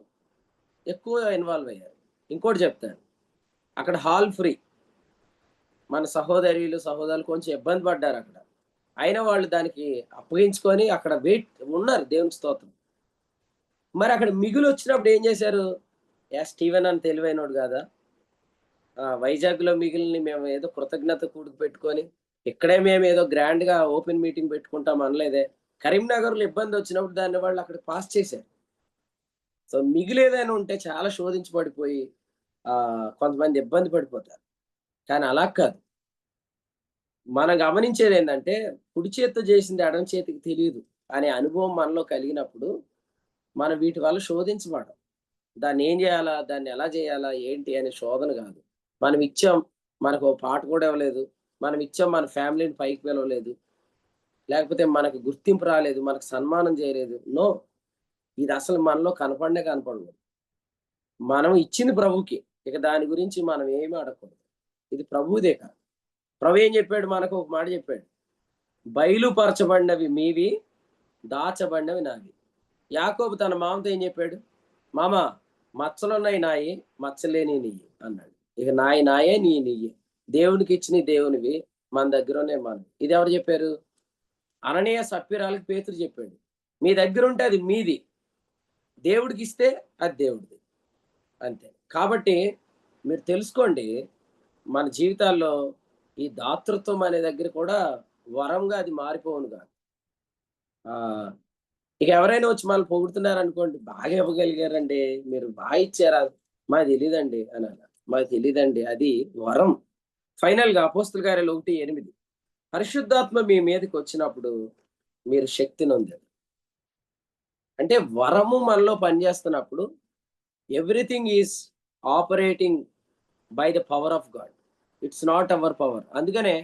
ఎక్కువ ఇన్వాల్వ్ అయ్యారు. ఇంకోటి చెప్తాను, అక్కడ హాల్ ఫ్రీ. మన సహోదరులు కొంచెం ఇబ్బంది పడ్డారు అక్కడ. అయినా వాళ్ళు దానికి అప్పగించుకొని అక్కడ ఉన్నారు, దేవునికి స్తోత్రం. మరి అక్కడ మిగులు వచ్చినప్పుడు ఏం చేశారు? స్టీవెన్ అని తెలివైనోడు కాదా, వైజాగ్‌లో మిగిలినవి మేము ఏదో కృతజ్ఞత కూడుకు పెట్టుకొని, ఇక్కడే మేము ఏదో గ్రాండ్‌గా ఓపెన్ మీటింగ్ పెట్టుకుంటాం అనలేదే. కరీంనగర్‌లో ఇబ్బంది వచ్చినప్పుడు దాన్ని వాళ్ళు అక్కడికి పాస్ చేశారు. సో, మిగిలేదైనా ఉంటే చాలా శోధించి పడిపోయి కొంతమంది ఇబ్బంది పడిపోతారు. కానీ అలా కాదు. మనం గమనించేదేంటంటే, కుడి చేత్తో చేసింది ఎడమ చేతికి తెలీదు అనే అనుభవం మనలో కలిగినప్పుడు, మనం వీటి వల్ల శోధించబడం. దాన్నేం జేయాలా? దాన్ని ఎలా జేయాలా? ఏంటి అనే శోధన గాదు. మనం ఇచ్చాం, మనకో పాట కూడా ఇవ్వలేదు. మనం ఇచ్చాం, మన ఫ్యామిలీని పైకి పిలవలేదు. లేకపోతే మనకు గుర్తింపు రాలేదు, మనకు సన్మానం జేయలేదు. నో. ఇదసలు మనలో కనపడనే కనపడదు. మనం ఇచ్చింది ప్రభువుకి. ఇక దాని గురించి మనం ఏమి అడగకూడదు. ఇది ప్రభువుదే కాదు. ప్రభు ఏం జెప్పాడు? మనకు ఒక మాట జెప్పాడు. బయలుపరచబడినవి మీవి, దాచబడినవి నావి. యాకోబు తన మామతో ఏం జెప్పాడు? మామ, మచ్చలున్నయి నాయి, మచ్చలేనియి నీయి అన్నాడు. ఇక నాయి నాయే, నీయి నీయే. దేవునికి ఇచ్చినయి దేవునివి, మన దగ్గరున్నయి మనవి. ఇది ఎవరు జెప్పారు? అననీయ సప్ఫీరాలకు పేతురు జెప్పాడు. మీ దగ్గరుంటే అది మీది, దేవుడికిస్తే అది దేవుడిది. అంతే. కాబట్టి మీరు తెలుసుకోండి, మన జీవితాల్లో ఈ దాతృత్వం అనే దగ్గర కూడా వరంగా అది మారిపోవును గాదు. ఆహ్, ఇక ఎవరైనా వచ్చి మనల్ని పొగుడుతున్నారనుకోండి, "బాగా ఇవ్వగలిగారండి, మీరు ఇచ్చారా?" "మాకు తెలీదండి" అనాల. "మాకు తెలీదండి." అది వరం. ఫైనల్‌గా అపోస్తల కార్యాలు 1:8, పరిశుద్ధాత్మ మీ మీదకొచ్చినప్పుడు మీరు శక్తి నొందారు. అంటే వరము మనలో పనిచేస్తున్నప్పుడు everything is operating by the power of God. It's not our power. అందుకనే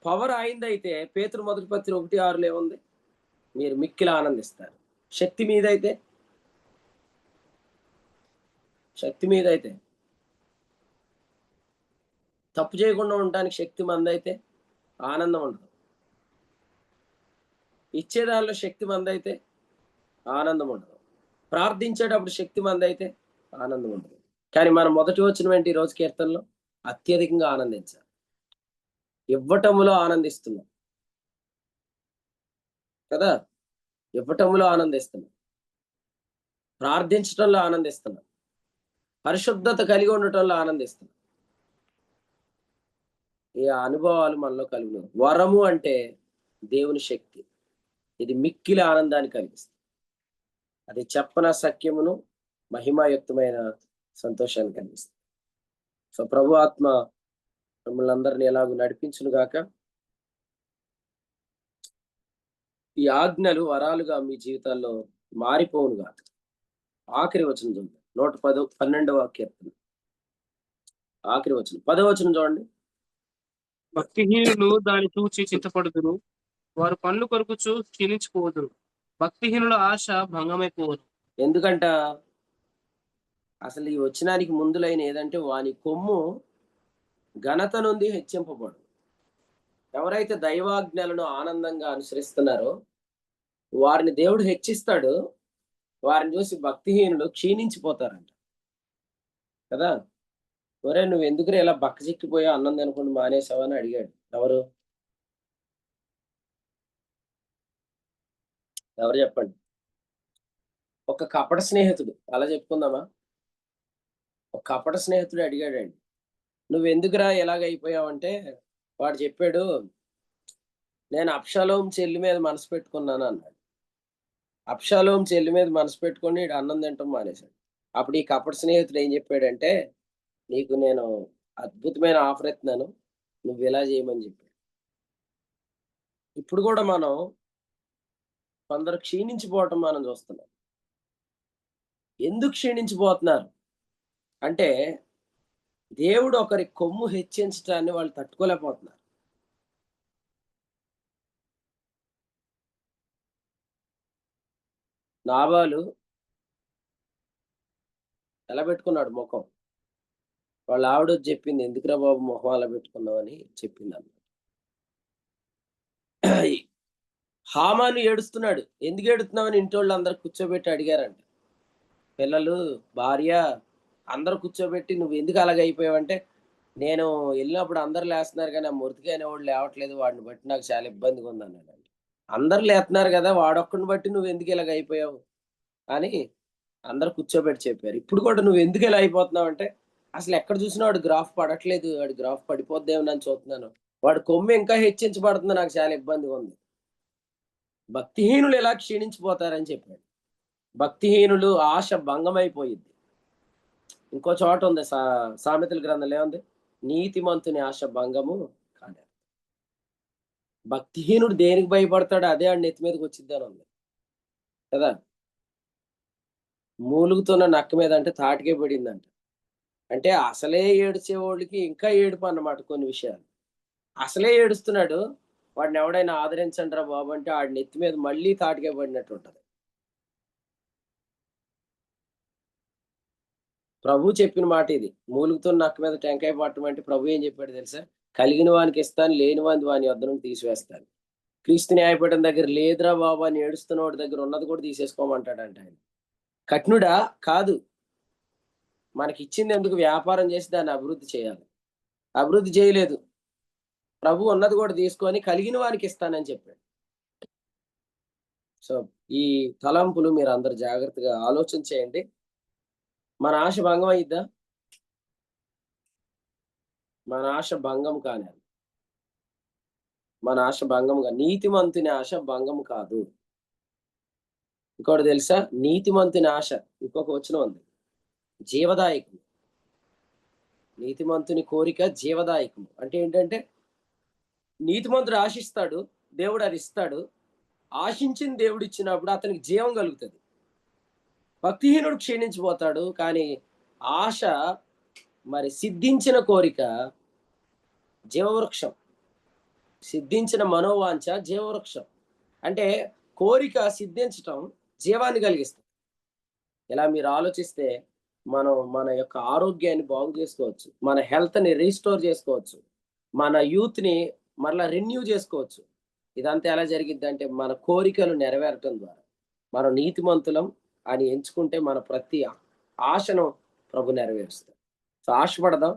పవర్ ఆయనదైతే పేతురు మొదటి పత్రిక 1:6లో ఏముంది? మీరు మిక్కిలి ఆనందిస్తారు. శక్తి మీదైతే తప్పు చేయకుండా ఉండడానికి శక్తి మనదైతే ఆనందం ఉండదు. ఇచ్చే దానిలో శక్తి మనదైతే ఆనందం ఉండదు. ప్రార్థించేటప్పుడు శక్తి మనదైతే ఆనందం ఉండదు. కానీ మనం మొదటి వచనం ఈ రోజు కీర్తనలో? అత్యధికంగా ఆనందించాలి. ఇవ్వటములో ఆనందిస్తున్నాం కదా! ఇవ్వటములో ఆనందిస్తున్నాం. ప్రార్థించటంలో ఆనందిస్తున్నాం. పరిశుద్ధత కలిగి ఉండటంలో ఆనందిస్తున్నాం. ఈ అనుభవాలు మనలో కలిగినవి. వరము అంటే దేవుని శక్తి. ఇది మిక్కిలి ఆనందాన్ని కలిగిస్తుంది. అది చెప్పన సఖ్యమును, మహిమాయుక్తమైన సంతోషాన్ని కలిగిస్తుంది. సో, ప్రభు ఆత్మ మిమ్మల్ని అందరిని ఎలాగో నడిపించును గాక. ఈ ఆజ్ఞలు వరాలుగా మీ జీవితాల్లో మారిపోవును కాదు. ఆఖరి వచనం చూద్దాం. 112వ కీర్తన ఆఖరి వచనం 10వ వచనం చూడండి. భక్తిహీనులు దాన్ని చూచి చింతపడుదురు, వారు పన్ను కొరుకుచు క్షీణించిపోదురు. భక్తిహీనుల ఆశ భంగమైపోవును. ఎందుకంట అసలు ఈ వచనానికి ముందు లైన్ ఏదంటే, వాని కొమ్ము ఘనత నుండి హెచ్చింపబడు. ఎవరైతే దైవాజ్ఞలను ఆనందంగా అనుసరిస్తున్నారో వారిని దేవుడు హెచ్చిస్తాడు. వారిని చూసి భక్తిహీనులు క్షీణించిపోతారంట కదా. ఒరే, నువ్వు ఎందుకురా ఇలా బక్కచిక్కిపోయా, అన్నం తినకుండా మానేసావని అడిగాడు. ఎవరు చెప్పండి? ఒక కపట స్నేహితుడు, అలా చెప్పుకుందామా, ఒక కపట స్నేహితుడు అడిగాడండి, నువ్వు ఎందుకురా ఎలాగైపోయావంటే వాడు చెప్పాడు, నేను అబ్షాలోం చెల్లి మీద మనసు పెట్టుకున్నాను అన్నాడు. అబ్షాలోం చెల్లి మీద మనసు పెట్టుకొని అన్నం తింటాం మానేశాడు. అప్పుడు ఈ కపట స్నేహితుడు ఏం చెప్పాడంటే, నీకు నేను అద్భుతమైన ఆఫర్ ఇస్తున్నాను, నువ్వు ఇలా చేయమని చెప్పాడు. ఇప్పుడు కూడా మనం కొందరు క్షీణించిపోవటం మనం చూస్తున్నాం. ఎందుకు క్షీణించిపోతున్నారు అంటే, దేవుడు ఒకరి కొమ్ము హెచ్చించడాన్ని వాళ్ళు తట్టుకోలేకపోతున్నారు. నాబాలు ఎలా పెట్టుకున్నాడు ముఖం, వాళ్ళ ఆవిడ చెప్పింది, ఎందుకురా బాబు మొహం అలా పెట్టుకున్నావు అని చెప్పింది అన్న. హామాను ఏడుస్తున్నాడు. ఎందుకు ఏడుస్తున్నామని ఇంటి వాళ్ళు అందరు కూర్చోబెట్టి అడిగారంట. పిల్లలు, భార్య అందరు కూర్చోబెట్టి, నువ్వు ఎందుకు అలాగ అయిపోయావంటే, నేను వెళ్ళినప్పుడు అందరు లేస్తున్నారు కానీ ఆ మురితికి అనేవాడు లేవట్లేదు, వాడిని బట్టి నాకు చాలా ఇబ్బందిగా ఉంది అన్నాడు. అందరు లేస్తున్నారు కదా, వాడొక్కడిని బట్టి నువ్వు ఎందుకు ఇలాగ అయిపోయావు అని అందరు కూర్చోబెట్టి చెప్పారు. ఇప్పుడు కూడా నువ్వు ఎందుకు ఇలా అయిపోతున్నావు అంటే, అసలు ఎక్కడ చూసినా వాడు గ్రాఫ్ పడట్లేదు, వాడి గ్రాఫ్ పడిపోద్దేమో అని చూస్తున్నాను, వాడు కొమ్ము ఇంకా హెచ్చించబడుతుంది, నాకు చాలా ఇబ్బందిగా ఉంది. భక్తిహీనులు ఎలా క్షీణించిపోతారని చెప్పాడు. భక్తిహీనులు ఆశ భంగమైపోయింది. ఇంకో చోట ఉంది, సామెతల గ్రంథంలో ఏముంది, నీతిమంతుని ఆశ భంగము కాదు. భక్తిహీనుడు దేనికి భయపడతాడో అదే ఆడి నెత్తి మీదకి వచ్చిద్దని ఉంది కదా. మూలుగుతున్న నక్క మీద అంటే తాటికే పడిందంట. అంటే అసలే ఏడ్చే వాళ్ళకి ఇంకా ఏడుపు అన్నమాట. కొన్ని విషయాలు అసలే ఏడుస్తున్నాడు, వాడిని ఎవడైనా ఆదరించండి రా బాబు అంటే ఆడి నెత్తి మీద మళ్ళీ తాటికే పడినట్టు ఉంటది. ప్రభు చెప్పిన మాట ఇది. మూలుగుతున్న నక్క మీద టెంకాయ పట్టడం అంటే ప్రభు ఏం చెప్పాడు తెలుసా? కలిగిన వానికి ఇస్తాను, లేని వాని వద్ద నుండి తీసివేస్తాను. క్రీస్తు న్యాయపీఠం దగ్గర లేదురా బాబు అని ఏడుస్తున్న వాడి దగ్గర ఉన్నది కూడా తీసేసుకోమంటాడంట ఆయన. కఠినుడా కాదు, మనకి ఇచ్చింది ఎందుకు వ్యాపారం చేసి దాన్ని అభివృద్ధి చేయాలి. అభివృద్ధి చేయలేదు, ప్రభు ఉన్నది కూడా తీసుకొని కలిగిన వానికి ఇస్తానని చెప్పాడు. సో ఈ తలంపులు మీరు అందరు జాగ్రత్తగా ఆలోచన చేయండి. మన ఆశ భంగం అయిద్దా? మన ఆశ భంగం కాని, మన ఆశ భంగం కాదు. నీతిమంతుని ఆశ భంగం కాదు. ఇంకోటి తెలుసా, నీతిమంతుని ఆశ ఇంకొక వచనం ఉంది, జీవదాయకము. నీతిమంతుని కోరిక జీవదాయకము అంటే ఏంటంటే, నీతిమంతుడు ఆశిస్తాడు, దేవుడు అది ఇస్తాడు. ఆశించింది దేవుడు ఇచ్చినప్పుడు అతనికి జీవం కలుగుతుంది. భక్తిహీనుడు క్షీణించిపోతాడు, కానీ ఆశ మరి సిద్ధించిన కోరిక జీవవృక్షం, సిద్ధించిన మనోవాంఛ జీవవృక్షం. అంటే కోరిక సిద్ధించటం జీవాన్ని కలిగిస్తుంది. ఇలా మీరు ఆలోచిస్తే మనం మన యొక్క ఆరోగ్యాన్ని బాగు చేసుకోవచ్చు, మన హెల్త్ని రీస్టోర్ చేసుకోవచ్చు, మన యూత్ని మరలా రెన్యూ చేసుకోవచ్చు. ఇదంతా ఎలా జరిగిద్ది అంటే, మన కోరికలు నెరవేరటం ద్వారా. మనం నీతిమంతులం అని ఎంచుకుంటే మన ప్రతి ఆశను ప్రభు నెరవేరుస్తాం. సో ఆశపడదాం,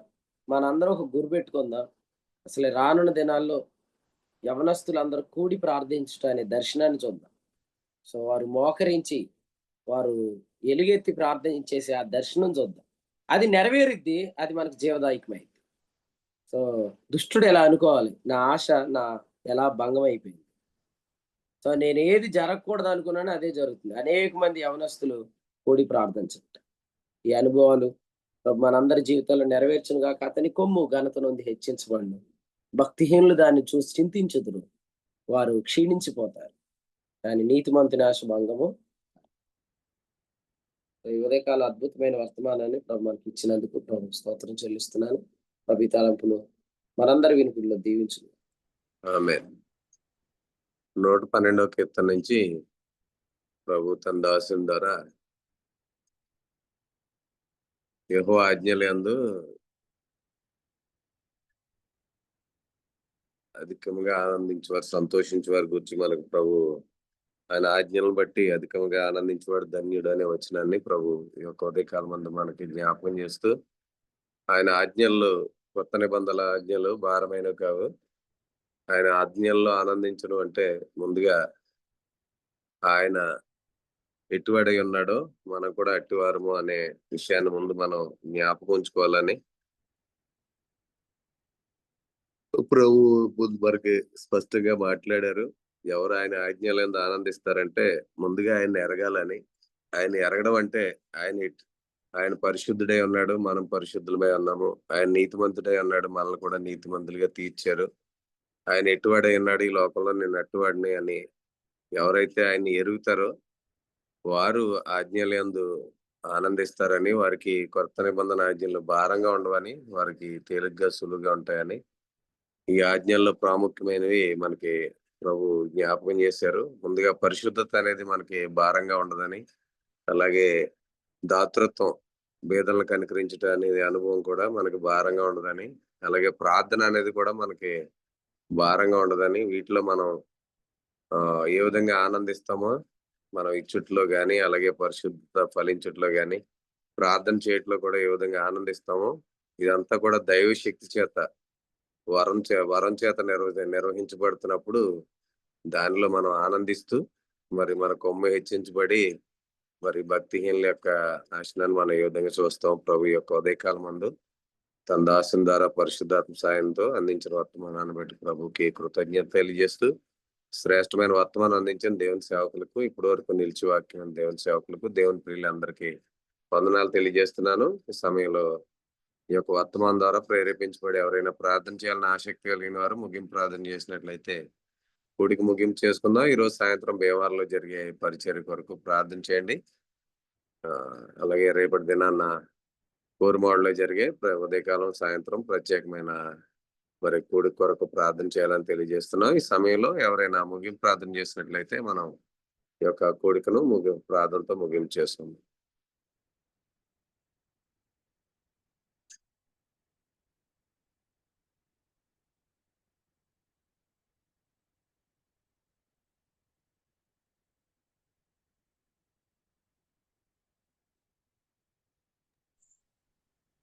మనందరం ఒక గురి పెట్టుకుందాం. అసలు రానున్న దినాల్లో యవనస్తులందరూ కూడి ప్రార్థించడాన్ని దర్శనాన్ని చూద్దాం. సో వారు మోకరించి, వారు ఎలుగెత్తి ప్రార్థించేసి ఆ దర్శనం చూద్దాం. అది నెరవేరిద్ది, అది మనకు జీవదాయకమైంది. సో దుష్టుడు ఎలా అనుకోవాలి, నా ఆశ నా ఎలా భంగం అయిపోయింది. సో నేను ఏది జరగకూడదు అనుకున్నానో అదే జరుగుతుంది. అనేక మంది యవనస్తులు కూడి ప్రార్థించట. ఈ అనుభవాలు మనందరి జీవితాల్లో నెరవేర్చును గాక. అతని కొమ్ము ఘనత నుండి హెచ్చించబడును. భక్తిహీనులు దాన్ని చూసి చింతించుదురు, వారు క్షీణించిపోతారు. కానీ నీతిమంతుని ఆశ భంగము. ఈ ఉదయకాల అద్భుతమైన వర్తమానాన్ని ప్రభు మనకి ఇచ్చినందుకు ప్రభు స్తోత్రం చెల్లిస్తున్నాను. ప్రభు ఈ తలంపులు మనందరి వినికిడిలో దీవించును. ఆమేన్. 112వ కీర్తన నుంచి ప్రభు తన దాసుని ద్వారా యెహోవా ఆజ్ఞలందు అధికంగా ఆనందించేవారు, సంతోషించేవారి గురించి మనకు ప్రభు ఆయన ఆజ్ఞలను బట్టి అధికంగా ఆనందించేవాడు ధన్యుడు అనే వచనాన్ని ప్రభు ఈ యొక్క ఉదయకాలం మందు మనకి జ్ఞాపకం చేస్తూ, ఆయన ఆజ్ఞల్లో కొత్త నిబంధనల ఆజ్ఞలు భారమైనవి కావు. ఆయన ఆజ్ఞల్లో ఆనందించడం అంటే ముందుగా ఆయన ఎటువాడై ఉన్నాడో మనం కూడా అట్టివారము అనే విషయాన్ని ముందు మనం జ్ఞాపకం ఉంచుకోవాలని ప్రభు ముందు మనకి స్పష్టంగా మాట్లాడారు. ఎవరు ఆయన ఆజ్ఞలందు ఆనందిస్తారంటే ముందుగా ఆయన ఎరగాలని. ఆయన ఎరగడం అంటే ఆయన పరిశుద్ధుడై ఉన్నాడు, మనం పరిశుద్ధులమై ఉన్నాము. ఆయన నీతిమంతుడై ఉన్నాడు, మనల్ని కూడా నీతిమంతులుగా తీర్చారు. ఆయన ఎటువాడై ఉన్నాడు, ఈ లోకంలో నేను అట్టువాడిని అని ఎవరైతే ఆయన్ని ఎరుగుతారో వారు ఆజ్ఞలందు ఆనందిస్తారని, వారికి కొత్త నిబంధన ఆజ్ఞలు భారంగా ఉండవని, వారికి తేలిగ్గా సులువుగా ఉంటాయని, ఈ ఆజ్ఞల్లో ప్రాముఖ్యమైనవి మనకి ప్రభు జ్ఞాపకం చేశారు. ముందుగా పరిశుద్ధత అనేది మనకి భారంగా ఉండదని, అలాగే దాతృత్వం, బేదలను కనికరించడం అనేది అనుభవం కూడా మనకి భారంగా ఉండదని, అలాగే ప్రార్థన అనేది కూడా మనకి భారంగా ఉండదని, వీటిలో మనం ఏ విధంగా ఆనందిస్తామో మనం ఇచ్చుట్లో గాని, అలాగే పరిశుద్ధత ఫలించుట్లో గాని, ప్రార్థన చేయట్లో కూడా ఏ విధంగా ఆనందిస్తామో ఇదంతా కూడా దైవ శక్తి చేత వరం చేత నిర్వహించబడుతున్నప్పుడు దానిలో మనం ఆనందిస్తూ మరి మన కొమ్ము హెచ్చించబడి మరి భక్తిహీనుల యొక్క నాశనాన్ని మనం ఏ విధంగా చూస్తాం. ప్రభు యొక్క ఉదయకాలం మందు తన దాసుని ద్వారా పరిశుద్ధాత్మ సాయంతో అందించిన వర్తమానాన్ని బట్టి ప్రభుకి కృతజ్ఞత తెలియజేస్తూ, శ్రేష్టమైన వర్తమానం అందించిన దేవుని సేవకులకు, ఇప్పటి వరకు నిలిచి వాక్యం దేవుని సేవకులకు, దేవుని ప్రియులందరికీ వందనాలు తెలియజేస్తున్నాను. ఈ సమయంలో ఈ యొక్క వర్తమానం ద్వారా ప్రేరేపించబడి ఎవరైనా ప్రార్థన చేయాలని ఆసక్తి కలిగిన వారు ముగింపు ప్రార్థన చేసినట్లయితే కూడికి ముగింపు చేసుకుందాం. ఈరోజు సాయంత్రం భీమవరంలో జరిగే పరిచర్య కొరకు ప్రార్థన చేయండి. అలాగే రేపటి దినాన్న కోరుమాడులో జరిగే ఉదయకాలం సాయంత్రం ప్రత్యేకమైన మరి కూడి కొరకు ప్రార్థన చేయాలని తెలియజేస్తున్నాం. ఈ సమయంలో ఎవరైనా ముగింపు ప్రార్థన చేసినట్లయితే మనం ఈ యొక్క కూడికను ప్రార్థనతో ముగింపు చేస్తాం.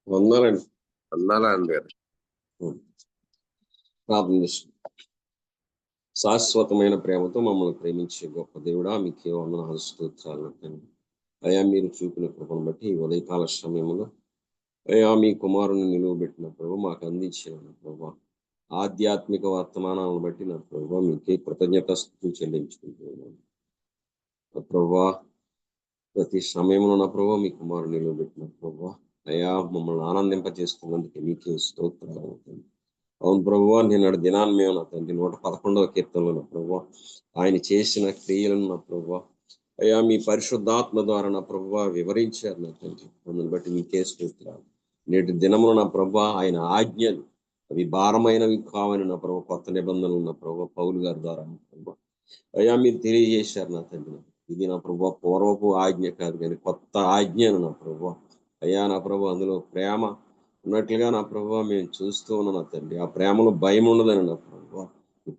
వందనాలా అండి గారు. ప్రార్థన చేస్తున్నాం. శాశ్వతమైన ప్రేమతో మమ్మల్ని ప్రేమించే గొప్ప దేవుడా, మీకే వందనాలు స్తోత్రాలు. అయ్యా, మీరు చూపిన కృపను బట్టి ఈ ఉదయకాల సమయంలో అయ్యా మీ కుమారుని నిలువబెట్టిన ప్రభు మాకు అందించిన ప్రభు ఆధ్యాత్మిక వర్తమానాలను బట్టి నా ప్రభు మీకే కృతజ్ఞతాస్తుతులు చెల్లించుకుంటున్నాను. ప్రభు ప్రతి సమయంలో నా ప్రభు మీ కుమారుని నిలువబెట్టిన ప్రభు అయ్యా మమ్మల్ని ఆనందింపజేస్తున్నందుకు మీకే స్తోత్రాలు. అవును ప్రభువా, నేను దినాన్ని మేము నా తండ్రి 111వ కీర్తనలో నా ప్రభువా ఆయన చేసిన క్రియలను నా ప్రభువా అయ్యా మీ పరిశుద్ధాత్మ ద్వారా నా ప్రభువా వివరించారు నా తండ్రి. అందుని బట్టి మీకే స్తోత్రాలు. నేటి దినమున నా ప్రభువా ఆయన ఆజ్ఞలు అవి భారమైనవి కావని నా ప్రభు కొత్త నిబంధనలు నా ప్రభు పౌలు గారి ద్వారా నా ప్రభు అయ్యా మీరు తెలియజేశారు నా తండ్రి. ఇది నా ప్రభు పూర్వపు ఆజ్ఞ కాదు కానీ కొత్త ఆజ్ఞను నా ప్రభు అయ్యా నా ప్రభు అందులో ప్రేమ ఉన్నట్లుగా నా ప్రభు మేము చూస్తూ ఉన్నాం నా తండ్రి. ఆ ప్రేమలో భయం ఉండదని నా ప్రభు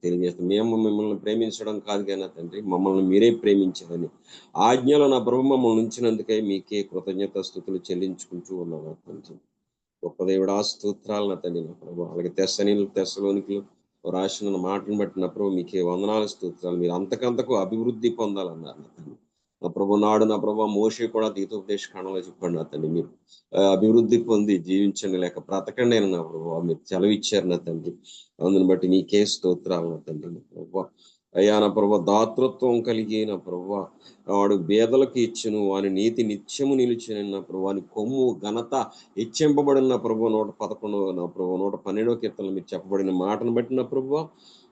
తెలియజేస్తాం. మేము మిమ్మల్ని ప్రేమించడం కాదు కానీ నా తండ్రి మమ్మల్ని మీరే ప్రేమించారని ఆజ్ఞలో నా ప్రభు మమ్మల్ని ఉంచినందుకే మీకే కృతజ్ఞతాస్తుతులు చెల్లించుకుంటూ ఉన్నాం నా తండ్రి. గొప్ప దేవుడా స్తోత్రాలు నా తండ్రి నా ప్రభు. అలాగే తెస్సలోనికి రాసిన మాటను బట్టి నా ప్రభు మీకే వందనాలు స్తోత్రాలు. మీరు అంతకంతకు అభివృద్ధి పొందాలన్నారు నా తండ్రి. నా ప్రభు నాడు నా ప్రభు మోషే కూడా గీతోపదేశ కాండంలో చెప్పండి నా తండ్రి, మీరు అభివృద్ధి పొంది జీవించండి లేక బ్రతకండి అని నా ప్రభు మీరు సెలవిచ్చారు నా తండ్రి. అందుని బట్టి మీకే స్తోత్రాలు నా తండ్రి నా ప్రభు అయ్యా నా ప్రభు దాతృత్వం కలిగి నా ప్రభు వాడు బేదలకు ఇచ్చును, వాని నీతి నిత్యము నిలిచిన నా ప్రభు, వాని కొమ్ము ఘనత హెచ్చింపబడిన ప్రభు 111 నా ప్రభు 112 కీర్తనలు మీరు చెప్పబడిన మాటను బట్టి నా ప్రభు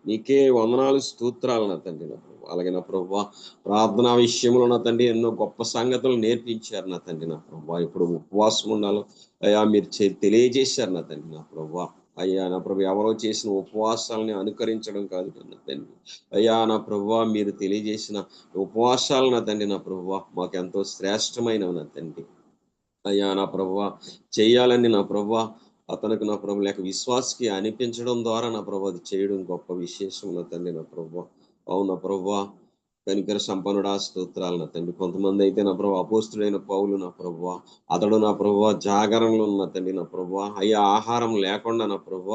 నీకే వందనాలు స్తోత్రాలు నా తండ్రి నా ప్రభు. అలాగే నా ప్రభు ప్రార్థనా విషయంలో నా తండ్రి ఎన్నో గొప్ప సంగతులు నేర్పించారు నా తండ్రి నా ప్రభు. ఇప్పుడు ఉపవాసం ఉండాలో అయ్యా మీరు తెలియజేశారు నా తండ్రి నా ప్రభు. అయ్యా నా ప్రభు ఎవరో చేసిన ఉపవాసాలని అనుకరించడం కాదు నా తండ్రి. అయ్యా నా ప్రభు మీరు తెలియజేసిన ఉపవాసాలు నా తండ్రి నా ప్రభు మాకు ఎంతో శ్రేష్టమైనవి నా తండ్రి. అయ్యా నా ప్రభు చేయాలని నా ప్రభు అతనికి నా ప్రభు లేక విశ్వాసకి అనిపించడం ద్వారా నా ప్రభు అది చేయడం గొప్ప విశేషం నా తండ్రి నా ప్రభు. అవునా ప్రభు కనికర సంపన్నుడా స్తోత్రాలు నా తండ్రి. కొంతమంది అయితే నా ప్రభు అపోస్తుడైన పౌలు నా ప్రభు అతడు నా ప్రభు జాగరణలో ఉన్న తండ్రి నా ప్రభు అయ్యా ఆహారం లేకుండా నా ప్రభు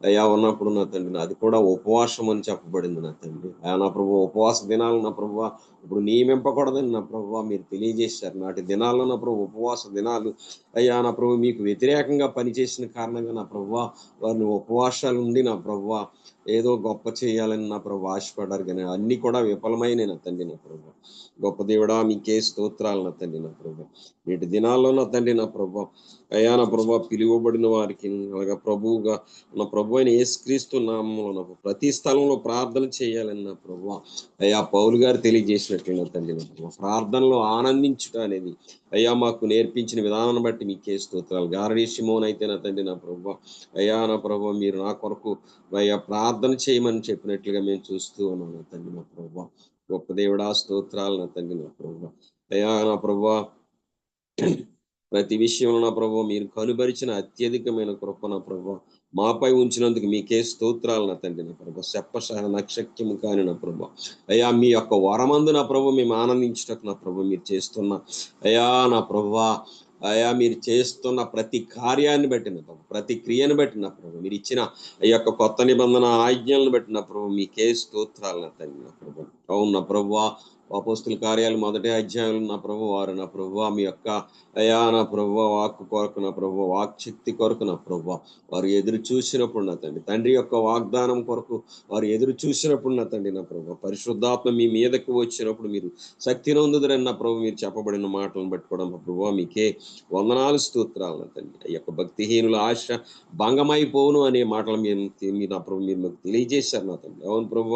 అయ్యా ఉన్నప్పుడు నా తండ్రి అది కూడా ఉపవాసం అని చెప్పబడింది నా తండ్రి. అయ్యా నా ప్రభు ఉపవాస దినాలు నా ప్రభు ఇప్పుడు నియమింపకూడదని నా ప్రభు మీరు తెలియజేశారు. నాటి దినాల్లో నా ప్రభు ఉపవాస దినాలు అయ్యా నా ప్రభు మీకు వ్యతిరేకంగా పనిచేసిన కారణంగా నా ప్రభు వారిని ఉపవాసాలు ఉండి నా ప్రభు ఏదో గొప్ప చేయాలని నా ప్రభు ఆశపడ్డారు, కానీ అన్ని కూడా విఫలమైన నా తండ్రి నా ప్రభు. గొప్ప దేవుడా మీకే స్తోత్రాలు నా తండ్రి నా ప్రభు. నేటి దినాల్లో నా తండ్రి నా ప్రభు అయ్యా నా ప్రభు పిలువబడిన వారికి అలాగా ప్రభువుగా నా ప్రభు అయిన యేసుక్రీస్తు నామములో ప్రతి స్థలంలో ప్రార్థన చేయాలని నా ప్రభు అయ్యా పౌలు గారు తెలియజేసినట్లు నా తండ్రి నా ప్రభు ప్రార్థనలో ఆనందించుట అనేది అయ్యా మాకు నేర్పించిన విధానాన్ని బట్టి మీకే స్తోత్రాలు. గారడీ సిమోన్ అయితే నా తండ్రి నా ప్రభు అయ్యా నా ప్రభు మీరు నా కొరకు అయ్యా ప్రార్థన చేయమని చెప్పినట్లుగా మేము చూస్తూ ఉన్నాం నా తండ్రి నా ప్రభు. గొప్ప దేవుడా స్తోత్రాలు నా తండ్రి నా ప్రభు. అయ్యా నా ప్రభు ప్రతి విషయంలో నా ప్రభు మీరు కనుబరిచిన అత్యధికమైన కృప నా ప్రభు మాపై ఉంచినందుకు మీకే స్తోత్రాలు నా తండ్రి నా ప్రభు. చెప్పసహ నక్షక్యము కాని నా ప్రభు అయ్యా మీ యొక్క వరమందు నా ప్రభు మేము ఆనందించుటకు నా ప్రభు మీరు చేస్తున్న అయ్యా నా ప్రభు అయ్యా మీరు చేస్తున్న ప్రతి కార్యాన్ని బట్టి నా ప్రభు ప్రతి క్రియను బట్టి నా ప్రభు మీరు ఇచ్చిన ఈ యొక్క కొత్త నిబంధన ఆజ్ఞలను బట్టి నా ప్రభు మీకే స్తోత్రాలు నా తండ్రి నా ప్రభు. అవును నా ప్రభు అపోస్తుల కార్యాలు 1వ అధ్యాయంలో నా ప్రభు వారు నా ప్రభు మీ యొక్క అయ్యా నా ప్రభు వాక్కు కొరకు నా ప్రభు వాక్శక్తి కొరకు నా ప్రభు వారు ఎదురు చూసినప్పుడు నా తండ్రి యొక్క వాగ్దానం కొరకు వారు ఎదురు చూసినప్పుడు నా తండ్రి నా ప్రభు పరిశుద్ధాత్మ మీ మీదకు వచ్చినప్పుడు మీరు శక్తి నొందుదరని నా ప్రభు మీరు చెప్పబడిన మాటలను బట్టి కూడా నా ప్రభు మీకే వందనాలు స్తోత్రాలు నా తండ్రి. ఈ యొక్క భక్తిహీనుల ఆశ భంగమైపోను అనే మాటలు మీరు నా ప్రభు మీరు మాకు తెలియజేశారు నా తండ్రి. అవును ప్రభు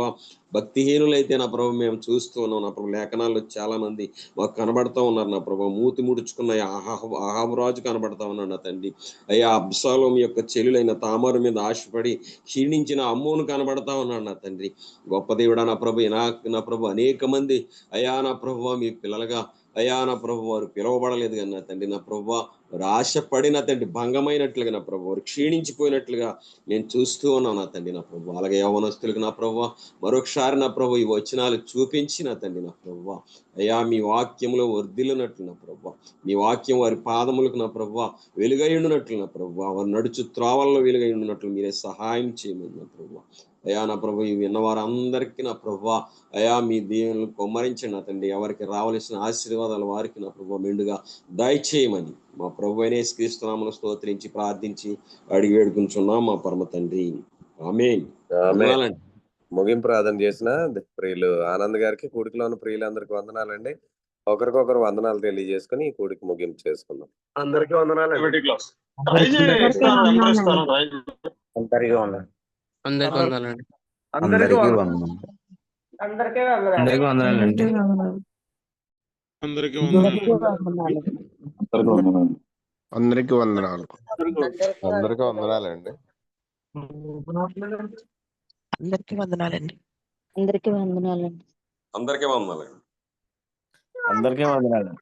భక్తిహీనులైతే నా ప్రభు మేము చూస్తూ ఉన్నాం నా ప్రభు. లేఖనాల్లో చాలా మంది మాకు కనబడతా ఉన్నారు నా ప్రభు. మూతి ముడుచుకున్న అహాబు రాజు కనబడతా ఉన్నాడు నా తండ్రి. అయ్యా అబ్షాలోము యొక్క చెల్లులైన తామారు మీద ఆశపడి క్షీణించిన అమ్మోను కనబడతా ఉన్నాడు నా తండ్రి. గొప్ప దేవుడా నా ప్రభు నా ప్రభు అనేక మంది అయ్యా నా ప్రభు మీ పిల్లలుగా అయ్యా నా ప్రభు వారు పిలువబడలేదు కానీ నా తండ్రి నా ప్రభు వారు ఆశపడిన తండ్రి భంగమైనట్లుగా నా ప్రభు వారు క్షీణించిపోయినట్లుగా నేను చూస్తూ ఉన్నాను నా తండ్రి నా ప్రభు. అలాగే యవ్వనస్తులకు నా ప్రభు మరొకసారి నా ప్రభు ఈ వచనాలు చూపించి నా తండ్రి నా ప్రభు అయ్యా మీ వాక్యంలో వర్ధిల్లినట్లు నా ప్రభు మీ వాక్యం వారి పాదములకు నా ప్రభు వెలుగై ఉండినట్లు నా ప్రభు వారు నడుచు త్రోవల్లో వెలుగై ఉండినట్లు మీరే సహాయం చేయమని నా ప్రభు. అయ్యా నా ప్రభు ఈ విన్నవారందరికీ నా ప్రభు అయ్యా మీ దీవెనలు కొమ్మరించండి నా తండ్రి. ఎవరికి రావాల్సిన ఆశీర్వాదాలు వారికి నా ప్రభు మెండుగా దయచేయమని మా ప్రభు అయిన యేసుక్రీస్తు నామములో స్తోత్రించి ప్రార్థించి అడిగి వేడుకుంటున్నాం మా పరమ తండ్రి. ఆమేన్. ముగింపు ప్రార్థన చేసిన ప్రియులు ఆనంద్ గారికి కూడికలో ఉన్న ప్రియులందరికీ వందనాలండి. ఒకరికొకరు వందనాలు తెలియజేసుకుని ఈ కూడికి ముగింపు చేసుకుందాం. అందరికీ వందనాలు. అందరికీ వందనాలండి. అందరికీ వందనాలు. అందరికీ వందనాలండి.